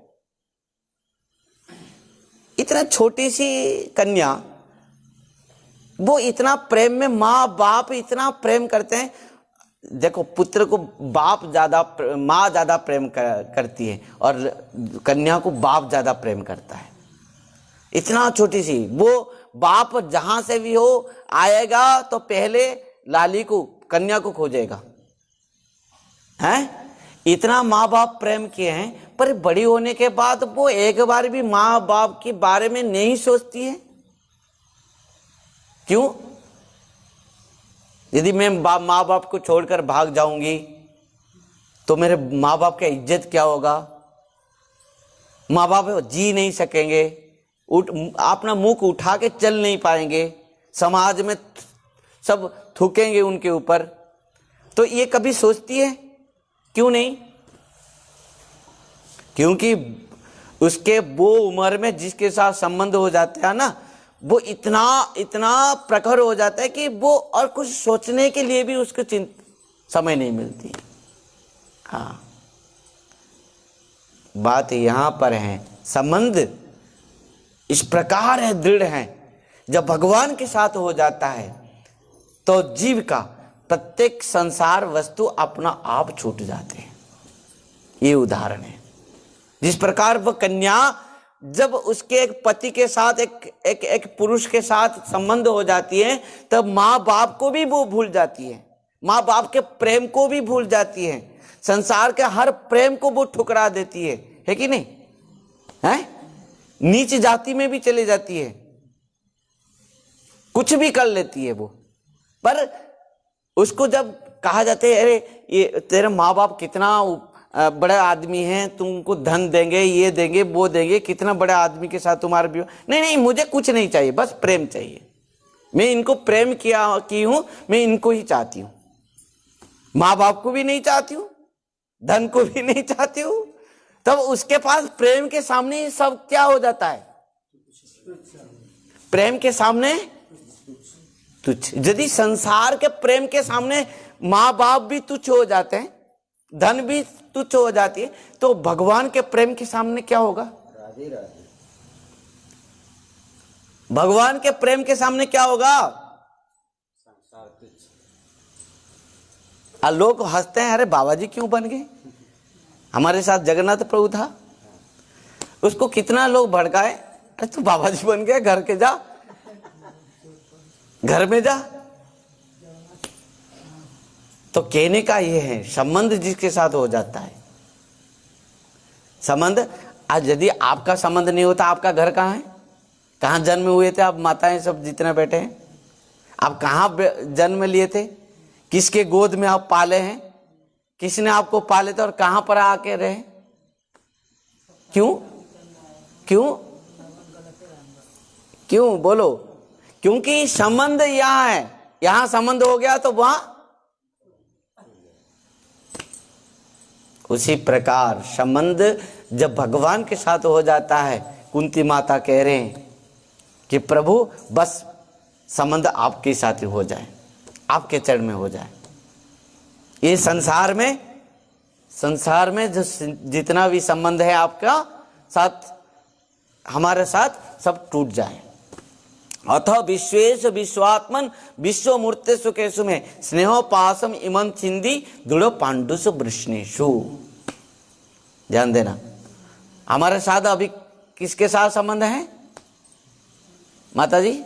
इतना छोटी सी कन्या, वो इतना प्रेम में, माँ बाप इतना प्रेम करते हैं। देखो, पुत्र को माँ ज्यादा प्रेम करती है और कन्या को बाप ज्यादा प्रेम करता है। इतना छोटी सी, वो बाप जहां से भी हो आएगा तो पहले लाली को, कन्या को खोजेगा, हैं? इतना माँ बाप प्रेम किए हैं, पर बड़ी होने के बाद वो एक बार भी माँ बाप के बारे में नहीं सोचती है। क्यों? यदि मैं माँ बाप को छोड़कर भाग जाऊंगी तो मेरे माँ बाप का इज्जत क्या होगा? माँ बाप जी नहीं सकेंगे, अपना मुख उठा के चल नहीं पाएंगे, समाज में सब थूकेंगे उनके ऊपर। तो ये कभी सोचती है? क्यों नहीं? क्योंकि उसके वो उम्र में जिसके साथ संबंध हो जाता है ना, वो इतना प्रखर हो जाता है कि वो और कुछ सोचने के लिए भी उसको समय नहीं मिलती। हाँ, बात यहां पर है, संबंध इस प्रकार है, दृढ़ है। जब भगवान के साथ हो जाता है तो जीव का प्रत्येक संसार वस्तु अपना आप छूट जाते हैं। ये उदाहरण है। जिस प्रकार वह कन्या जब उसके एक पति के साथ एक पुरुष के साथ संबंध हो जाती है, तब माँ बाप को भी वो भूल जाती है, माँ बाप के प्रेम को भी भूल जाती है, संसार के हर प्रेम को वो ठुकरा देती है कि नहीं? है? नीच जाति में भी चली जाती है, कुछ भी कर लेती है वो। पर उसको जब कहा जाता है, अरे ये तेरे माँ बाप कितना बड़े आदमी हैं, तुमको धन देंगे, ये देंगे, वो देंगे, कितना बड़े आदमी के साथ तुम्हारा भी, नहीं, मुझे कुछ नहीं चाहिए, बस प्रेम चाहिए। मैं इनको प्रेम की हूं, मैं इनको ही चाहती हूं, माँ बाप को भी नहीं चाहती हूं, धन को भी नहीं चाहती हूं। तब उसके पास प्रेम के सामने सब क्या हो जाता है? प्रेम के सामने तुच्छ। यदि संसार के प्रेम के सामने माँ बाप भी तुच्छ हो जाते हैं, धन भी तुच्छ हो जाती है, तो भगवान के प्रेम के सामने क्या होगा? राधे राधे। भगवान के प्रेम के सामने क्या होगा? संसार तुच्छ। लोग हंसते हैं, अरे बाबा जी क्यों बन गए? हमारे साथ जगन्नाथ प्रभु था, उसको कितना लोग भड़काए, अरे तू बाबा जी बन गया, घर के जा, घर में जा। तो कहने का ये है, संबंध जिसके साथ हो जाता है, संबंध। आज यदि आपका संबंध नहीं होता, आपका घर कहाँ है? कहाँ जन्म हुए थे आप? माताएं सब जितने बैठे हैं, आप कहाँ जन्म लिए थे? किसके गोद में आप पाले हैं? किसने आपको पाले थे और कहां पर आके रहे? क्यों क्यों क्यों बोलो? क्योंकि संबंध यहां है, यहां संबंध हो गया तो वहां उसी प्रकार संबंध जब भगवान के साथ हो जाता है, कुंती माता कह रहे हैं कि प्रभु बस संबंध आपके साथ ही हो जाए, आपके चरण में हो जाए। ये संसार में जो जितना भी संबंध है आपका साथ, हमारे साथ, सब टूट जाए। अथ विश्वेश विश्वात्मन विश्व मूर्ते सुकेशु में स्नेहोपासम इमन छिंदी दृढ़ पांडुस वृष्णेशु। ध्यान देना, हमारे साथ अभी किसके साथ संबंध है? माता जी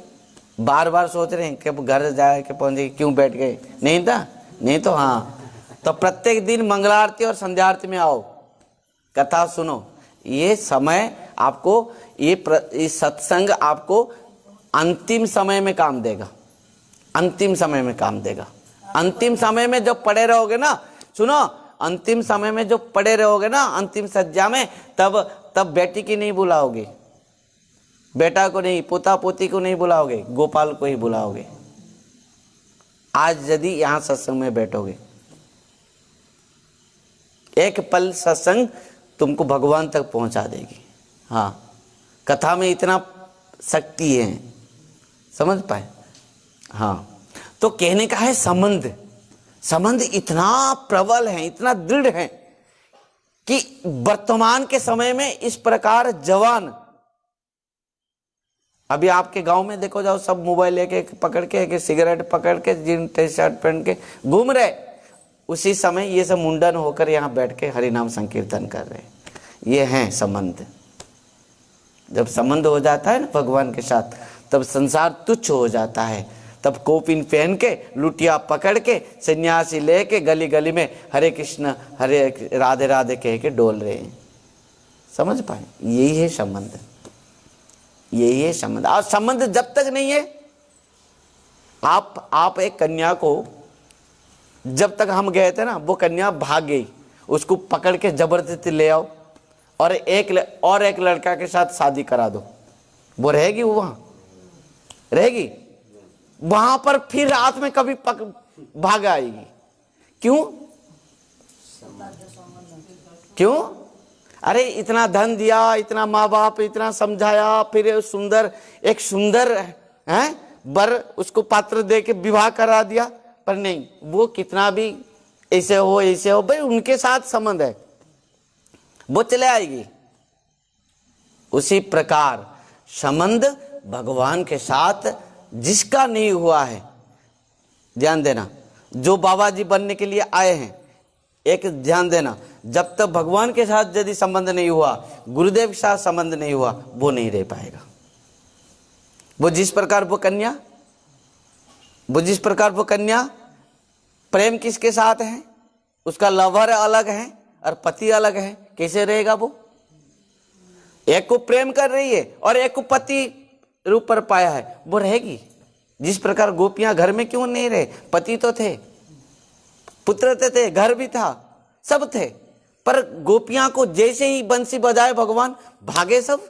बार बार सोच रहे हैं कि घर जाए के पहुंचे, क्यों बैठ गए? नहीं था, नहीं तो हाँ, तो प्रत्येक दिन मंगल आरती और संध्या आरती में आओ, कथा सुनो। ये समय आपको, ये सत्संग आपको अंतिम समय में काम देगा, अंतिम समय में काम देगा। अंतिम समय में जब पड़े रहोगे ना, सुनो, अंतिम समय में जो पड़े रहोगे ना अंतिम सज्जा में, तब बेटी की नहीं बुलाओगे, बेटा को नहीं, पोता पोती को नहीं बुलाओगे, गोपाल को ही बुलाओगे। आज यदि यहां सत्संग में बैठोगे, एक पल सत्संग तुमको भगवान तक पहुंचा देगी। हाँ, कथा में इतना शक्ति है, समझ पाए? हाँ, तो कहने का है संबंध इतना प्रबल है, इतना दृढ़ है कि वर्तमान के समय में इस प्रकार जवान, अभी आपके गांव में देखो जाओ, सब मोबाइल लेके पकड़ के, एक सिगरेट पकड़ के, जीन टी शर्ट पहन के घूम रहे। उसी समय ये सब मुंडन होकर यहाँ बैठ के हरिनाम संकीर्तन कर रहे। ये हैं संबंध। जब संबंध हो जाता है ना भगवान के साथ, तब संसार तुच्छ हो जाता है। तब कोपिन पहन के, लुटिया पकड़ के, सन्यासी लेके गली गली में हरे कृष्ण हरे राधे राधे कह के डोल रहे हैं। समझ पाए? यही है संबंध, यही है संबंध। और संबंध जब तक नहीं है, आप एक कन्या को, जब तक हम गए थे ना, वो कन्या भाग गई, उसको पकड़ के जबरदस्ती ले आओ और एक लड़का के साथ शादी करा दो, वो रहेगी? वो वहां रहेगी? वहां पर फिर रात में कभी भाग आएगी। क्यों? अरे इतना धन दिया, इतना माँ बाप इतना समझाया, फिर एक सुंदर है वर उसको पात्र दे के विवाह करा दिया, पर नहीं, वो कितना भी ऐसे हो भाई, उनके साथ संबंध है, वो चले आएगी। उसी प्रकार संबंध भगवान के साथ जिसका नहीं हुआ है, ध्यान देना, जो बाबा जी बनने के लिए आए हैं, एक ध्यान देना, जब तक भगवान के साथ यदि संबंध नहीं हुआ, गुरुदेव के साथ संबंध नहीं हुआ, वो नहीं रह पाएगा। वो जिस प्रकार वो कन्या प्रेम किसके साथ है, उसका लवर अलग है और पति अलग है, कैसे रहेगा वो? एक को प्रेम कर रही है और एक को पति रूप पर पाया है, वो रहेगी। जिस प्रकार गोपियां घर में क्यों नहीं रहे? पति तो थे, पुत्र थे, घर भी था, सब थे, पर गोपियां को जैसे ही बंसी बजाए भगवान, भागे सब।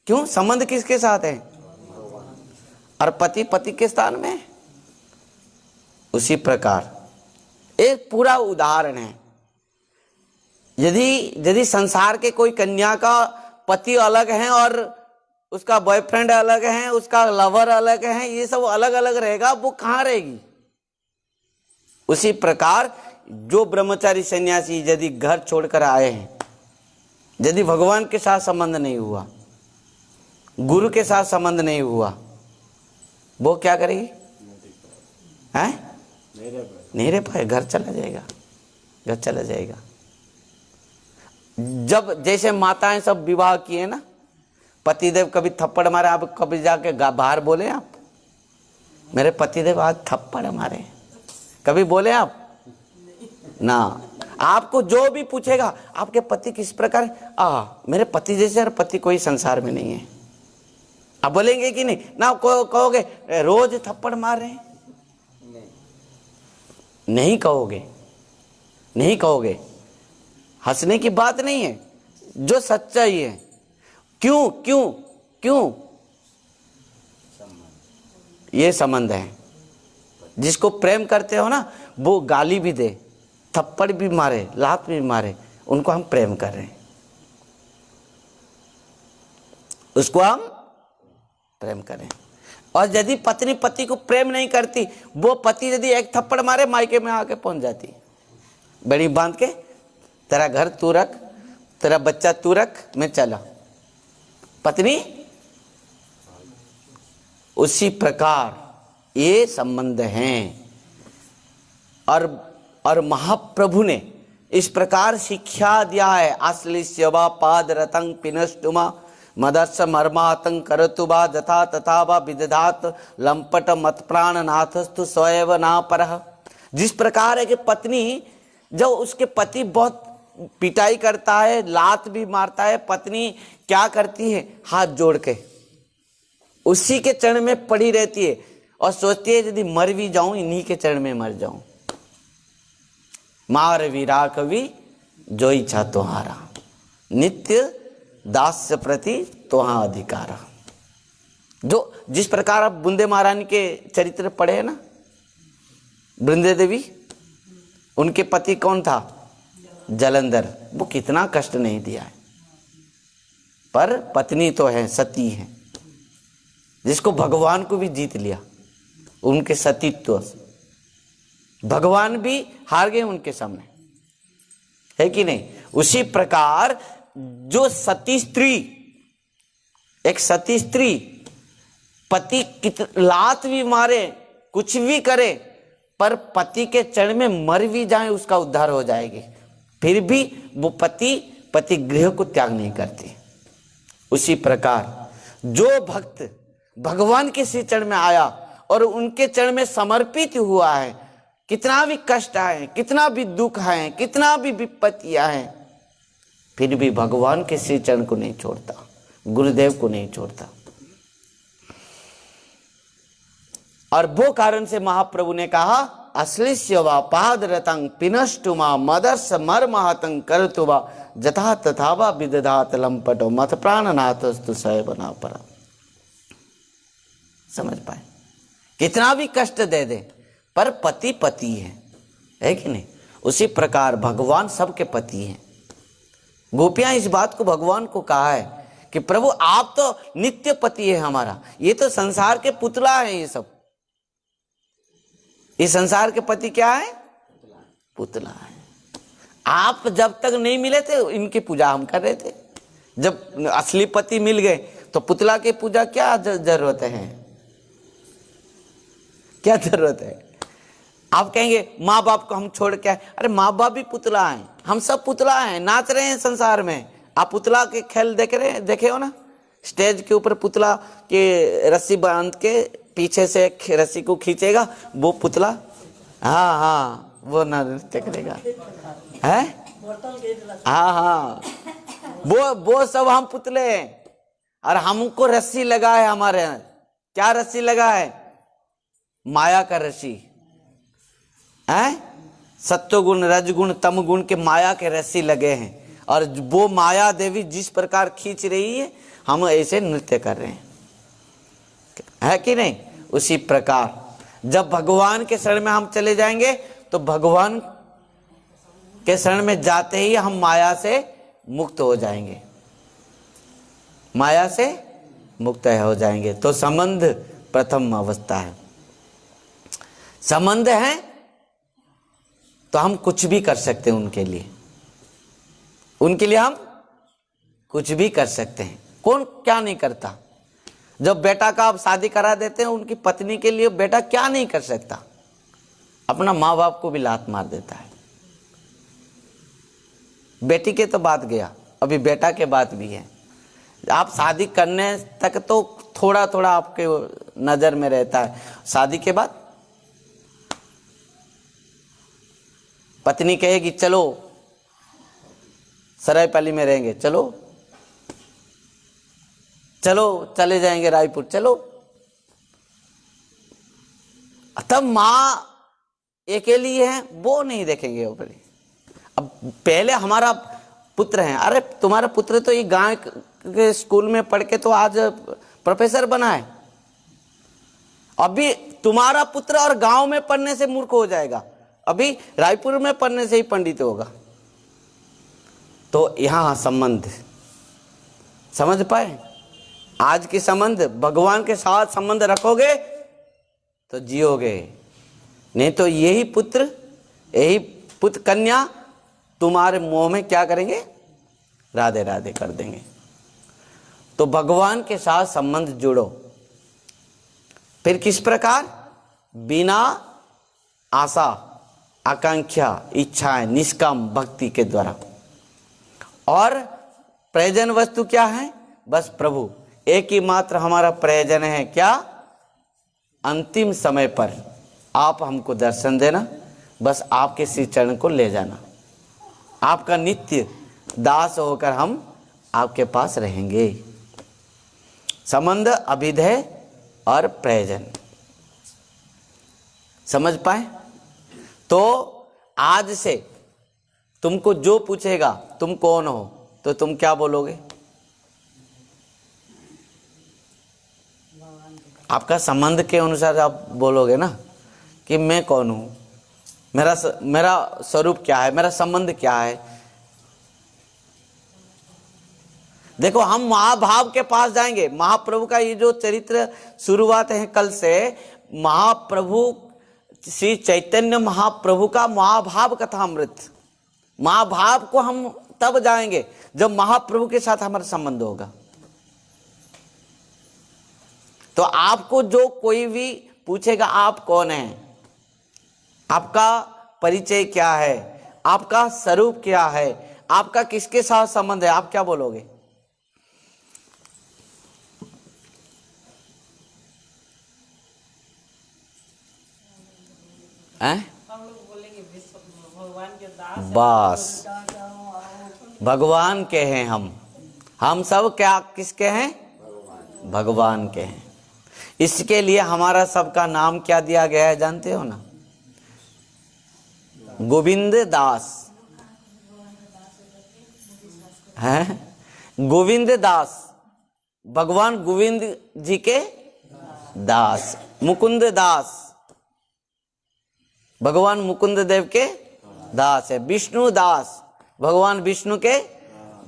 क्यों? संबंध किसके साथ है? और पति के स्थान में। उसी प्रकार एक पूरा उदाहरण है। यदि संसार के कोई कन्या का पति अलग है और उसका बॉयफ्रेंड अलग है, उसका लवर अलग है, ये सब अलग अलग रहेगा, वो कहां रहेगी? उसी प्रकार जो ब्रह्मचारी सन्यासी यदि घर छोड़कर आए हैं, यदि भगवान के साथ संबंध नहीं हुआ, गुरु के साथ संबंध नहीं हुआ, वो क्या करेगी? हैं? नहीं रह पाए, घर चला जाएगा। जब जैसे माताएं सब विवाह किए ना, पतिदेव कभी थप्पड़ मारे, आप कभी जाके बाहर बोले आप, मेरे पतिदेव आज थप्पड़ मारे, कभी बोले आप? ना। आपको जो भी पूछेगा आपके पति किस प्रकार, मेरे पति जैसे और पति कोई संसार में नहीं है, आप बोलेंगे कि नहीं? ना कहोगे रोज थप्पड़ मार रहे हैं? नहीं कहोगे। हंसने की बात नहीं है, जो सच्चाई है। क्यों? ये संबंध है। जिसको प्रेम करते हो ना, वो गाली भी दे, थप्पड़ भी मारे, लात भी मारे, उनको हम प्रेम कर रहे हैं, उसको हम प्रेम करें। और यदि पत्नी पति को प्रेम नहीं करती, वो पति यदि एक थप्पड़ मारे मायके में आके पहुंच जाती, बड़ी बांध के तेरा घर तू रख, तेरा बच्चा तू रख, मैं चला। पत्नी उसी प्रकार ये संबंध हैं। और महाप्रभु ने इस प्रकार शिक्षा दिया है, आश्लिष्यवा पाद रतं पिनष्टुमा मदर्श मर्मातं करतुबा जथा तथा वा विदधात लंपट मत प्राण नाथस्तु स्वयं ना परः। जिस प्रकार है कि पत्नी जब उसके पति बहुत पिटाई करता है, लात भी मारता है, पत्नी क्या करती है, हाथ जोड़ के उसी के चरण में पड़ी रहती है और सोचती है यदि मर भी जाऊं इन्हीं के चरण में मर जाऊं। मार वीरा कवि जो इच्छा तुम्हारा, नित्य दास्य प्रति तुहा अधिकार। जो जिस प्रकार आप बुंदे महारानी के चरित्र पढ़े हैं ना, वृंदे देवी, उनके पति कौन था, जलंधर, वो कितना कष्ट नहीं दिया है, पर पत्नी तो है, सती है, जिसको भगवान को भी जीत लिया, उनके सतीत्व, भगवान भी हार गए उनके सामने, है कि नहीं। उसी प्रकार जो सती स्त्री, एक सती स्त्री पति लात भी मारे, कुछ भी करे, पर पति के चरण में मर भी जाए उसका उद्धार हो जाएगी, फिर भी वो पति गृह को त्याग नहीं करती। उसी प्रकार जो भक्त भगवान के श्री चरण में आया और उनके चरण में समर्पित हुआ है, कितना भी कष्ट आए, कितना भी दुख आए, कितना भी विपत्तियां आए, फिर भी भगवान के श्री चरण को नहीं छोड़ता, गुरुदेव को नहीं छोड़ता। और वो कारण से महाप्रभु ने कहा, अश्लिष्य वा पाद रतं पिनष्टुमा मदर्श मर्माहतं करतुवा जथा तथा वा विदधात लंपटो मत प्राणनाथस्तु सयवना पर। समझ पाए, कितना भी कष्ट दे दे पर पति पति है कि नहीं। उसी प्रकार भगवान सबके पति हैं। गोपियां इस बात को भगवान को कहा है कि प्रभु आप तो नित्य पति है हमारा, ये तो संसार के पुतला है, ये सब, ये संसार के पति क्या है, पुतला है। आप जब तक नहीं मिले थे इनकी पूजा हम कर रहे थे, जब असली पति मिल गए तो पुतला की पूजा क्या जरूरत है, क्या जरूरत है। आप कहेंगे माँ बाप को हम छोड़ के आए, अरे माँ बाप भी पुतला हैं, हम सब पुतला हैं, नाच रहे हैं संसार में। आप पुतला के खेल देखे हो ना, स्टेज के ऊपर पुतला के रस्सी बांध के पीछे से रस्सी को खींचेगा वो पुतला, हाँ वो नृत्य करेगा, है, हाँ वो सब हम पुतले हैं। और हमको रस्सी लगा है, हमारे क्या रस्सी लगा है, माया का रस्सी है, सत्वगुण रजगुण तम गुण के माया के रस्सी लगे हैं। और वो माया देवी जिस प्रकार खींच रही है, हम ऐसे नृत्य कर रहे हैं, है कि नहीं। उसी प्रकार जब भगवान के शरण में हम चले जाएंगे तो भगवान के शरण में जाते ही हम माया से मुक्त हो जाएंगे, माया से मुक्त हो जाएंगे। तो संबंध प्रथम अवस्था है, संबंध है तो हम कुछ भी कर सकते हैं उनके लिए, उनके लिए हम कुछ भी कर सकते हैं। कौन क्या नहीं करता। जब बेटा का आप शादी करा देते हैं उनकी पत्नी के लिए, बेटा क्या नहीं कर सकता, अपना माँ बाप को भी लात मार देता है। बेटी के तो बात गया, अभी बेटा के बात भी है। आप शादी करने तक तो थोड़ा थोड़ा आपके नजर में रहता है, शादी के बाद पत्नी कहेगी चलो सरायपाली में रहेंगे, चलो चलो चले जाएंगे रायपुर, चलो। तब माँ अकेली है, वो नहीं देखेंगे ऊपर। अब पहले हमारा पुत्र है, अरे तुम्हारा पुत्र तो ये गांव के स्कूल में पढ़ के तो आज प्रोफेसर बना है, अभी तुम्हारा पुत्र और गांव में पढ़ने से मूर्ख हो जाएगा अभी रायपुर में पढ़ने से ही पंडित होगा। तो यहाँ संबंध समझ पाए, आज के संबंध भगवान के साथ संबंध रखोगे तो जियोगे, नहीं तो यही पुत्र कन्या तुम्हारे मुंह में क्या करेंगे, राधे राधे कर देंगे। तो भगवान के साथ संबंध जुड़ो। फिर किस प्रकार, बिना आशा आकांक्षा इच्छाएं, निष्काम भक्ति के द्वारा। और प्रयोजन वस्तु क्या है, बस प्रभु एक ही मात्र हमारा प्रयोजन है, क्या, अंतिम समय पर आप हमको दर्शन देना, बस आपके श्री चरण को ले जाना, आपका नित्य दास होकर हम आपके पास रहेंगे। संबंध, अभिधेय और प्रयोजन समझ पाए। तो आज से तुमको जो पूछेगा तुम कौन हो, तो तुम क्या बोलोगे, आपका संबंध के अनुसार आप बोलोगे ना कि मैं कौन हूं, मेरा स्वरूप क्या है, मेरा संबंध क्या है। देखो हम महाभाव के पास जाएंगे। महाप्रभु का ये जो चरित्र शुरुआत है कल से, महाप्रभु श्री चैतन्य महाप्रभु का महाभाव कथामृत, महाभाव को हम तब जाएंगे जब महाप्रभु के साथ हमारा संबंध होगा। तो आपको जो कोई भी पूछेगा आप कौन हैं, आपका परिचय क्या है, आपका स्वरूप क्या है, आपका किसके साथ संबंध है, आप क्या बोलोगे, हैं? बस भगवान के हैं हम सब क्या किसके हैं, भगवान के हैं। इसके लिए हमारा सबका नाम क्या दिया गया है जानते हो ना, गोविंद दास हैं, गोविंद दास, भगवान गोविंद जी के दास, मुकुंद दास, भगवान मुकुंद देव के दास है। विष्णु दास, भगवान विष्णु के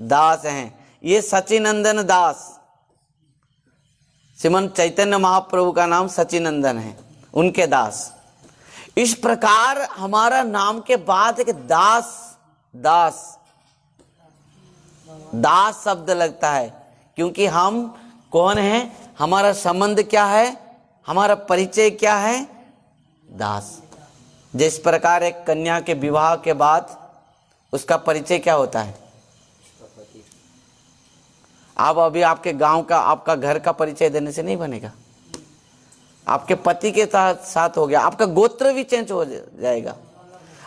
दास हैं। ये सचिनंदन दास, श्रीमन चैतन्य महाप्रभु का नाम सचिनंदन है, उनके दास। इस प्रकार हमारा नाम के बाद एक दास, दास दास शब्द लगता है, क्योंकि हम कौन हैं, हमारा संबंध क्या है, हमारा परिचय क्या है, दास। जिस प्रकार एक कन्या के विवाह के बाद उसका परिचय क्या होता है, आप अभी आपके गांव का, आपका घर का परिचय देने से नहीं बनेगा, आपके पति के साथ हो गया, आपका गोत्र भी चेंज हो जाएगा।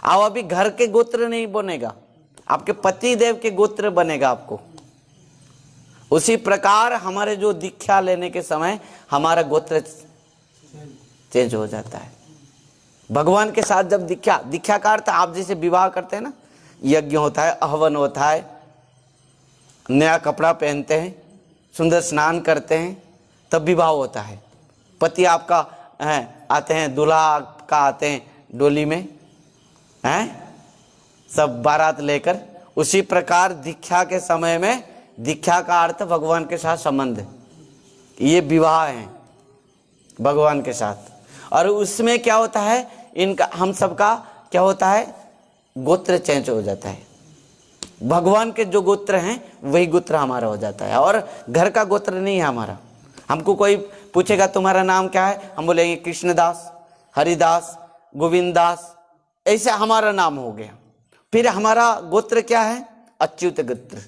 आप अभी घर के गोत्र नहीं बनेगा, आपके पति देव के गोत्र बनेगा आपको। उसी प्रकार हमारे जो दीक्षा लेने के समय हमारा गोत्र चेंज हो जाता है। भगवान के साथ जब दीक्षा का अर्थ, आप जैसे विवाह करते हैं ना, यज्ञ होता है, हवन होता है, नया कपड़ा पहनते हैं, सुंदर स्नान करते हैं, तब विवाह होता है। पति आपका आते हैं, दूल्हा आपका आते हैं डोली में, हैं सब बारात लेकर। उसी प्रकार दीक्षा के समय में, दीक्षा का अर्थ भगवान के साथ संबंध, ये विवाह है भगवान के साथ। और उसमें क्या होता है, इनका हम सबका क्या होता है, गोत्र चेंज हो जाता है। भगवान के जो गोत्र हैं वही गोत्र हमारा हो जाता है, और घर का गोत्र नहीं है हमारा। हमको कोई पूछेगा तुम्हारा नाम क्या है, हम बोलेंगे कृष्णदास, हरिदास, गोविंद दास, ऐसे हमारा नाम हो गया। फिर हमारा गोत्र क्या है, अच्युत गोत्र।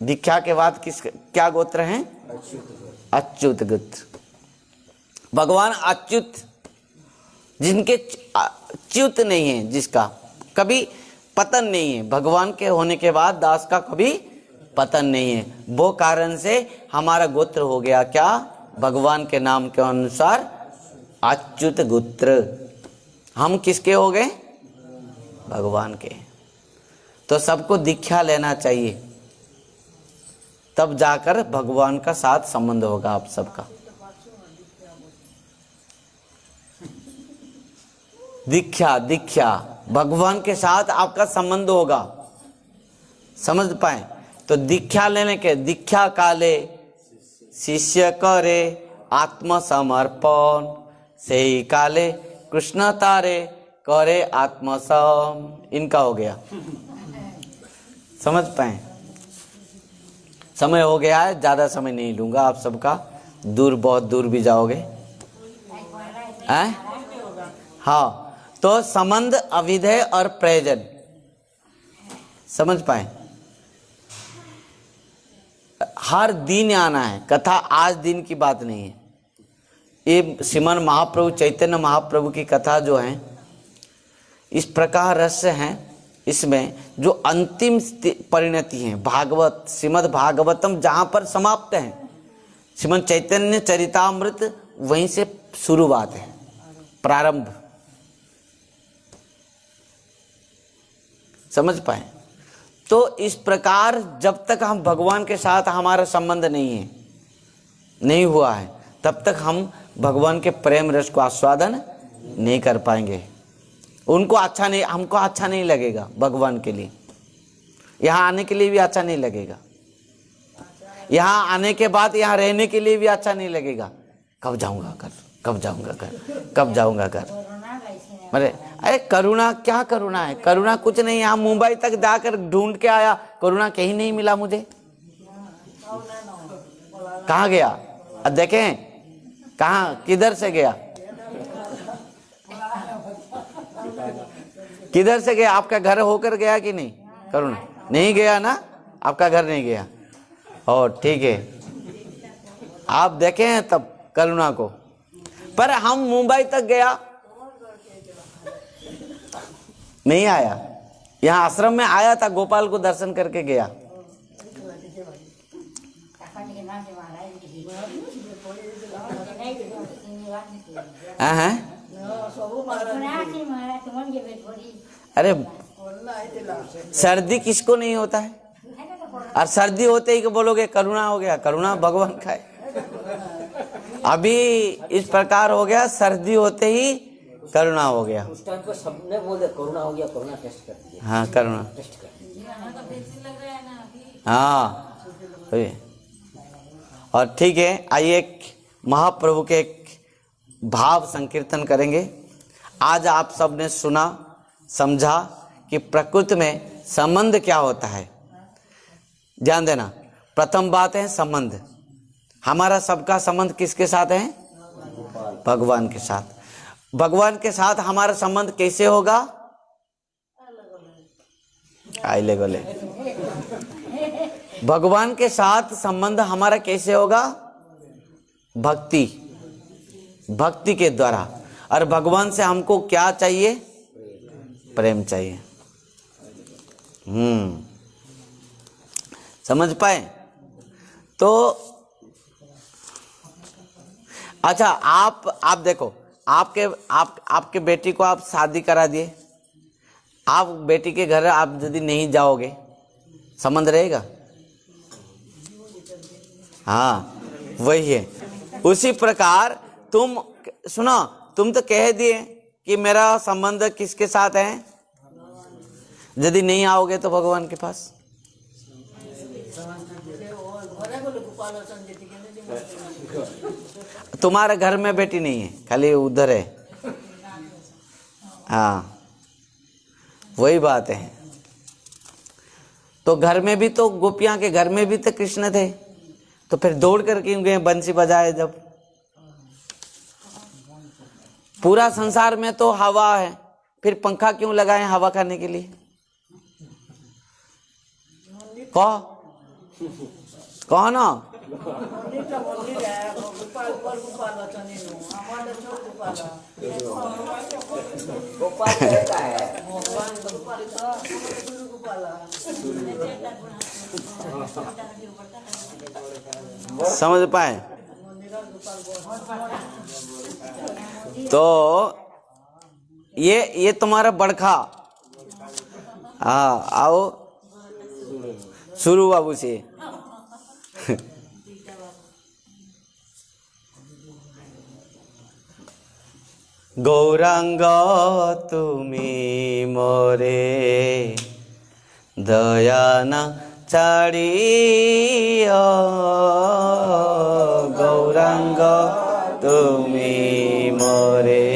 दीक्षा के बाद क्या गोत्र है, अच्युत गोत्र। भगवान अच्युत, जिनके च्युत नहीं है, जिसका कभी पतन नहीं है, भगवान के होने के बाद दास का कभी पतन नहीं है, वो कारण से हमारा गोत्र हो गया क्या, भगवान के नाम के अनुसार अच्युत गोत्र। हम किसके हो गए, भगवान के। तो सबको दीक्षा लेना चाहिए, तब जाकर भगवान का साथ संबंध होगा आप सबका। दीक्षा, दीक्षा भगवान के साथ आपका संबंध होगा, समझ पाए। तो दीक्षा लेने के, दीक्षा काले शिष्य करे आत्मसमर्पण, सही काले कृष्ण तारे करे आत्मसम, इनका हो गया। समझ पाए। समय हो गया है, ज्यादा समय नहीं लूंगा आप सबका, दूर बहुत दूर भी जाओगे हैं? हाँ, तो संबंध, अविधेय और प्रयोजन, समझ पाए। हर दिन आना है, कथा आज दिन की बात नहीं है। ये श्रीमन महाप्रभु चैतन्य महाप्रभु की कथा जो है, इस प्रकार रहस्य है इसमें, जो अंतिम परिणति है भागवत, श्रीमद् भागवतम जहां पर समाप्त है, श्रीमद् चैतन्य चरितामृत वहीं से शुरुआत है, प्रारंभ, समझ पाए। तो इस प्रकार जब तक हम भगवान के साथ हमारा संबंध नहीं हुआ है, तब तक हम भगवान के प्रेम रस को आस्वादन नहीं कर पाएंगे। उनको अच्छा नहीं, हमको अच्छा नहीं लगेगा भगवान के लिए, यहाँ आने के लिए भी अच्छा नहीं लगेगा, यहाँ आने के बाद यहाँ रहने के लिए भी अच्छा नहीं लगेगा। कब जाऊंगा घर, कब जाऊंगा घर, कब जाऊंगा घर। अरे करुणा, क्या करुणा है? करुणा कुछ नहीं, यहाँ मुंबई तक जाकर ढूंढ के आया, करुणा कहीं नहीं मिला मुझे। कहाँ गया? अब देखें कहाँ, किधर से गया, किधर से गया? आपका घर होकर गया कि नहीं? करुणा नहीं गया ना, आपका घर नहीं गया। और ठीक है, आप देखें तब करुणा को। पर हम मुंबई तक गया, नहीं आया। यहाँ आश्रम में आया था, गोपाल को दर्शन करके गया। हैं? अरे सर्दी किसको नहीं होता है? और सर्दी होते ही बोलोगे करुणा हो गया, करुणा भगवान का है। अभी इस प्रकार हो गया, सर्दी होते ही करुणा हो गया। उस टाइम पर सबने बोले करुणा हो गया, करुणा टेस्ट कर दिया। हाँ, करुणा टेस्ट कर दिया। हाँ। और ठीक है, आइए एक महाप्रभु के एक भाव संकीर्तन करेंगे। आज आप सबने सुना, समझा कि प्रकृति में संबंध क्या होता है। ध्यान देना, प्रथम बात है संबंध। हमारा सबका संबंध किसके साथ है? भगवान के साथ। भगवान के साथ हमारा संबंध कैसे होगा? आइले गोले। भगवान के साथ संबंध हमारा कैसे होगा? भक्ति, भक्ति के द्वारा। और भगवान से हमको क्या चाहिए? प्रेम चाहिए। समझ पाए? तो अच्छा, आप देखो, आपके बेटी को आप शादी करा दिए, आप बेटी के घर आप यदि नहीं जाओगे, संबंध रहेगा? हाँ, वही है। उसी प्रकार तुम सुनो, तुम तो कह दिए कि मेरा संबंध किसके साथ है? यदि नहीं आओगे तो भगवान के पास। तुम्हारे घर में बेटी नहीं है, खाली उधर है। हाँ, वही बात है। तो घर में भी तो गोपियां के घर में भी तो कृष्ण थे, तो फिर दौड़ कर क्यों गए बंसी बजाए? जब पूरा संसार में तो हवा है, फिर पंखा क्यों लगाए हवा खाने के लिए? कहो ना। समझ पाए? तो ये तुम्हारा बड़खा। हाँ, आओ शुरू बाबू से। गौरांग तुमी मोरे दयाना छाड़ियो गौरांग तुमी मोरे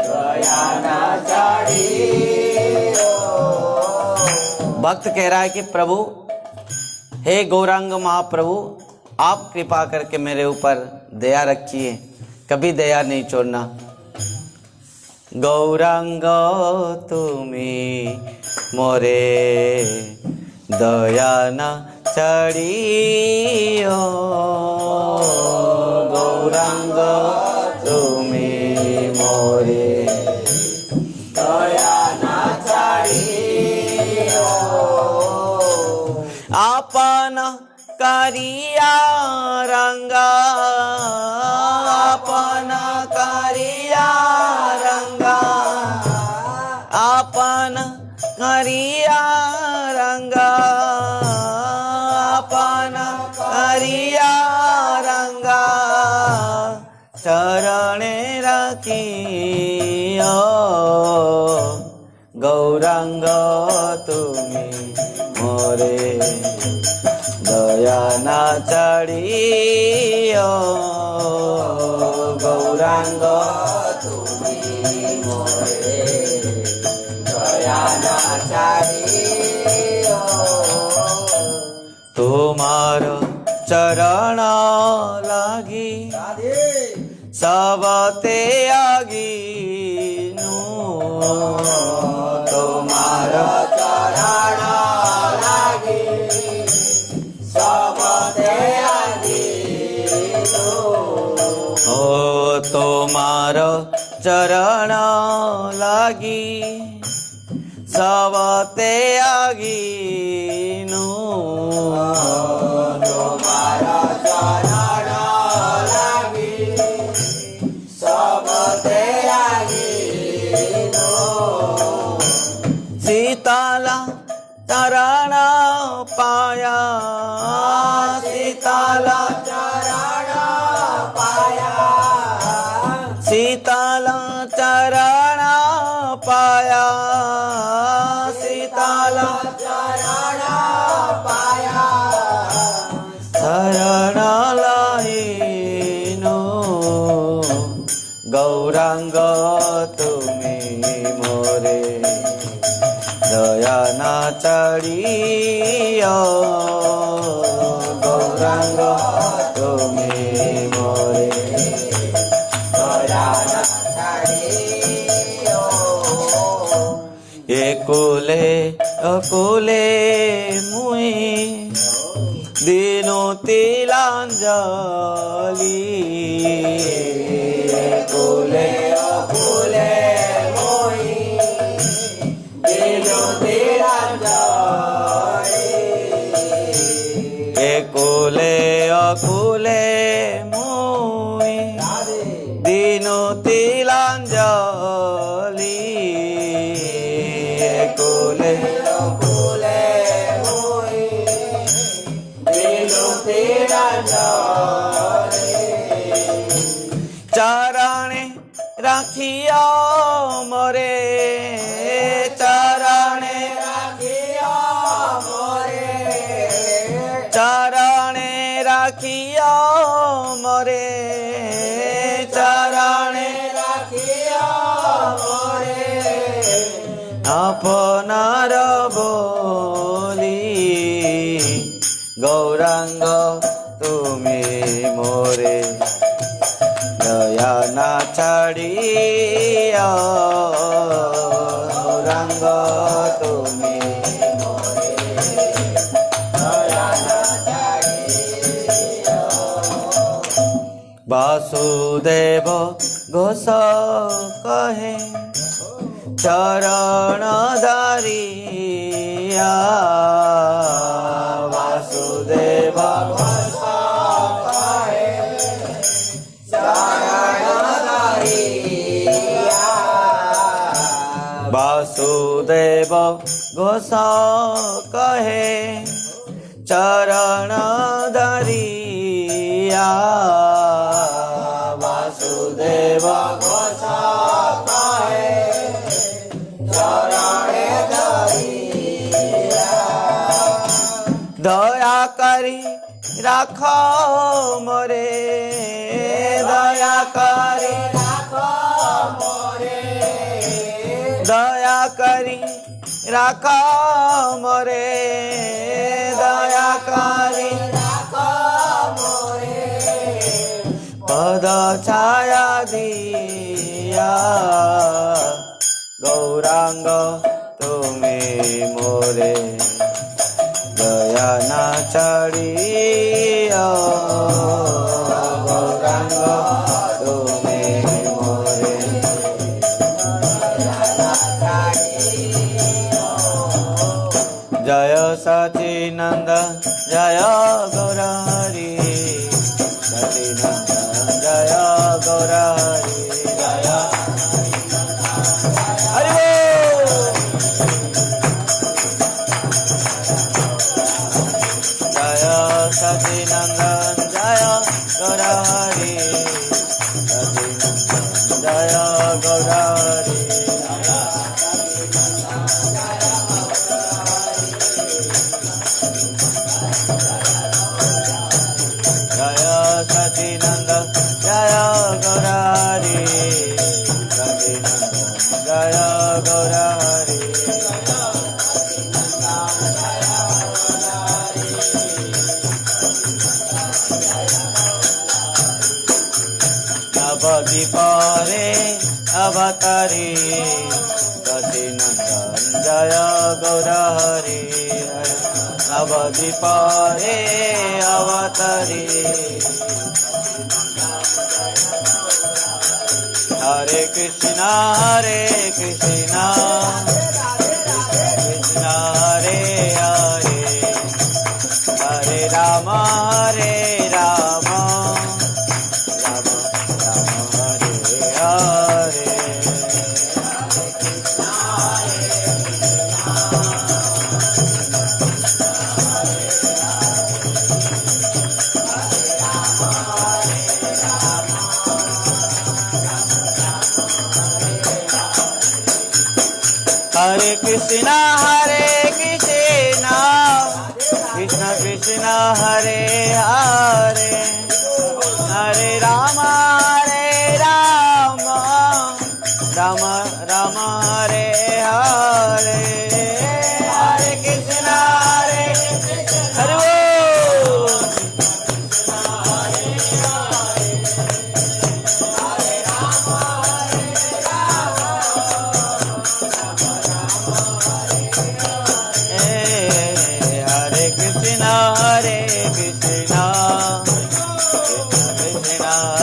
दयाना छाड़ियो। भक्त कह रहा है कि प्रभु, हे गौरांग महाप्रभु, आप कृपा करके मेरे ऊपर दया रखिए, कभी दया नहीं छोड़ना। गौरांग तुमी मोरे दया न छाड़ियो गौरांग तुमी मोरे दया न छाड़ियो। आपन करिया रंगा, आपन करिया रंगा, आपन करिया रंगा, आपन करिया रंगा, चरणे रखियो गौरांग तुमी मोरे दया न छाड़ियो गौरांग तुमी मोरे दया न छाड़ियो। तुम्हार चरण लागी सबते आगिनु, तुम्हार चरण लागी सबते आगिनु। ओ तुम्हार चरण लागी सबते आगिनु, तुम्हार चरण लागी सबते आगिनु। सीताला चरण पाया, सीताला चरण पाया, सीताला चरण पाया, सीताला चरण पाया, शरण लाइनो गौरांग तुमी मोरे दया न छाड़ियो गौरांग तुमी मोरे दया न छाड़ियो। एकुले अकुले मुई दिनो तिलांजलि, एकुले अकुले मुई दिनो तिलांजलि, एकुले अकुले मुई दिनो तिलांजलि, एकुले अकुले मुई दिनो तिलांजलि। चरणे राखिया मोरे, चरणे राखिया मोरे, चरणे राखिया मोरे, चरणे राखिया मोरे, आपनार बोली गौरांग तुमी मोरे दया न छाड़ियो गौरांग तुमी मोरे दया न छाड़ियो। वासुदेव घोष कहे चरण धारिया, वासुदेव घोष कहे चरण धारिया, वासुदेव घोष कहे चरण धारिया, वासुदेव घोष दया करी राखो मोरे, दया करी राखो मोरे, दया करी राखो मोरे, दया करी राखो मोरे, पद छाया दिया गौरांग तुमे मोरे, दया ना चढ़िया गौरांग तुमे मोरे, जय सचिनंद जय गौरहरि, सचिनंद जय गौरहरि, जय हरि सचिनंदन जय गौरहरि, सचिनंदन जय गौरहरि, जय सचिनंदन जय गौरहरि, सचिनंदन जय गौरहरि, नवद्वीपरे अवतरी, सचिनंदन जय गौरहरि, नवद्वीपरे अवतरी, हरे कृष्णा कृष्णा हरे हरे, हरे राम राम राम हरे हरे, हरे कृष्णा कृष्ण कृष्ण हरे हरे, हरे राम राम राम हरे हरे, हरे कृष्णा हरे हरे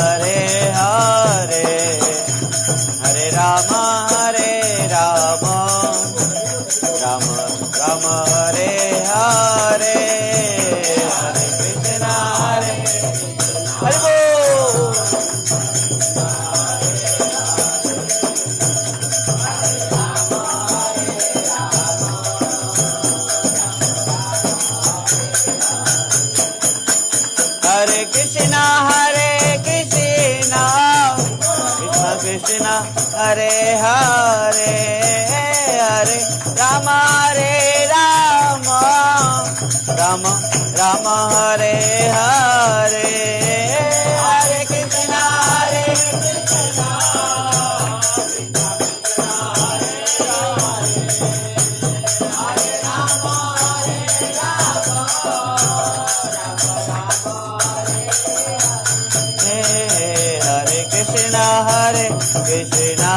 हरे हरे, हरे राम राम राम हरे हरे, हरे कृष्णा हरे कृष्णा कृष्णा हरे हरे, हरे राम राम राम हरे हरे, हरे कृष्णा हरे हरे हरे कृष्णा कृष्ण कृष्ण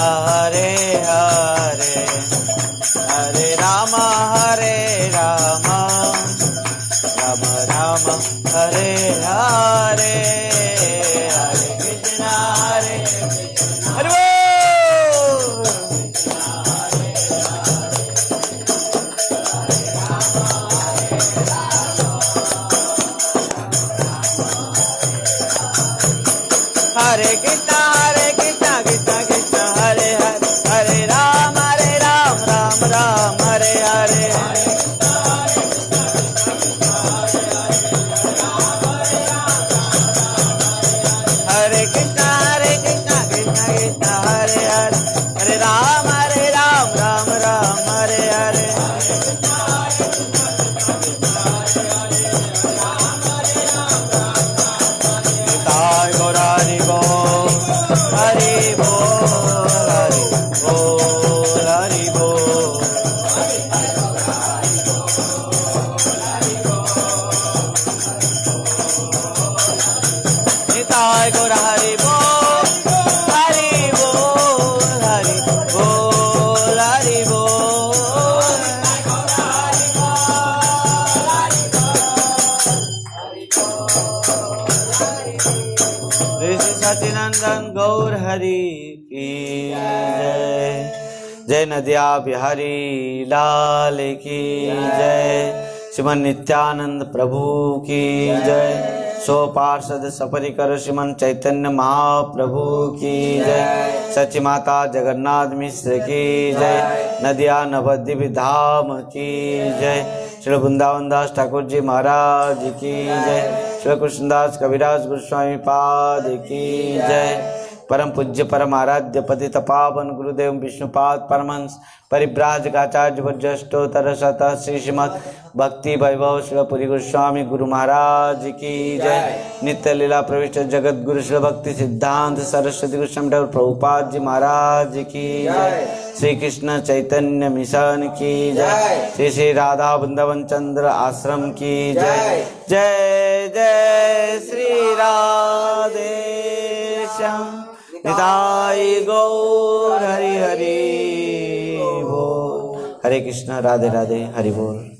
हरे हरे, हरे राम राम राम हरे हरे, हरे कृष्णा हरि की जय। जय नदिया बिहारी लाल की जय। श्रीमन नित्यानंद प्रभु की जय। सो पार्षद सपरिकर श्रीमन चैतन्य महाप्रभु की जय। सची माता जगन्नाथ मिश्र की जय। नदिया नवद्वीप धाम की जय। श्री वृंदावन दास ठाकुर जी महाराज की जय। श्री कृष्णदास कविराज गोस्वामी पाद की जय। परम पूज्य परम आराध्य पतित पावन गुरुदेव विष्णुपाद परमहंस परिव्राजकाचार्य वज्रष्टोत्तर शतः श्री श्रीमद् भक्ति वैभव शिवपुरी गोस्वामी गुरु महाराज की जय। नित्य लीला प्रविष्ट जगत गुरु शिव भक्ति सिद्धांत सरस्वती गोस्वामी ठाकुर प्रभुपाद जी महाराज की जय। श्री कृष्ण चैतन्य मिशन की जय। श्री श्री राधा वृंदावन चंद्र आश्रम की जय। जय जय श्री राधे श्याम निताई गौर हरि हरि बोल। हरे कृष्ण राधे राधे हरि बोल।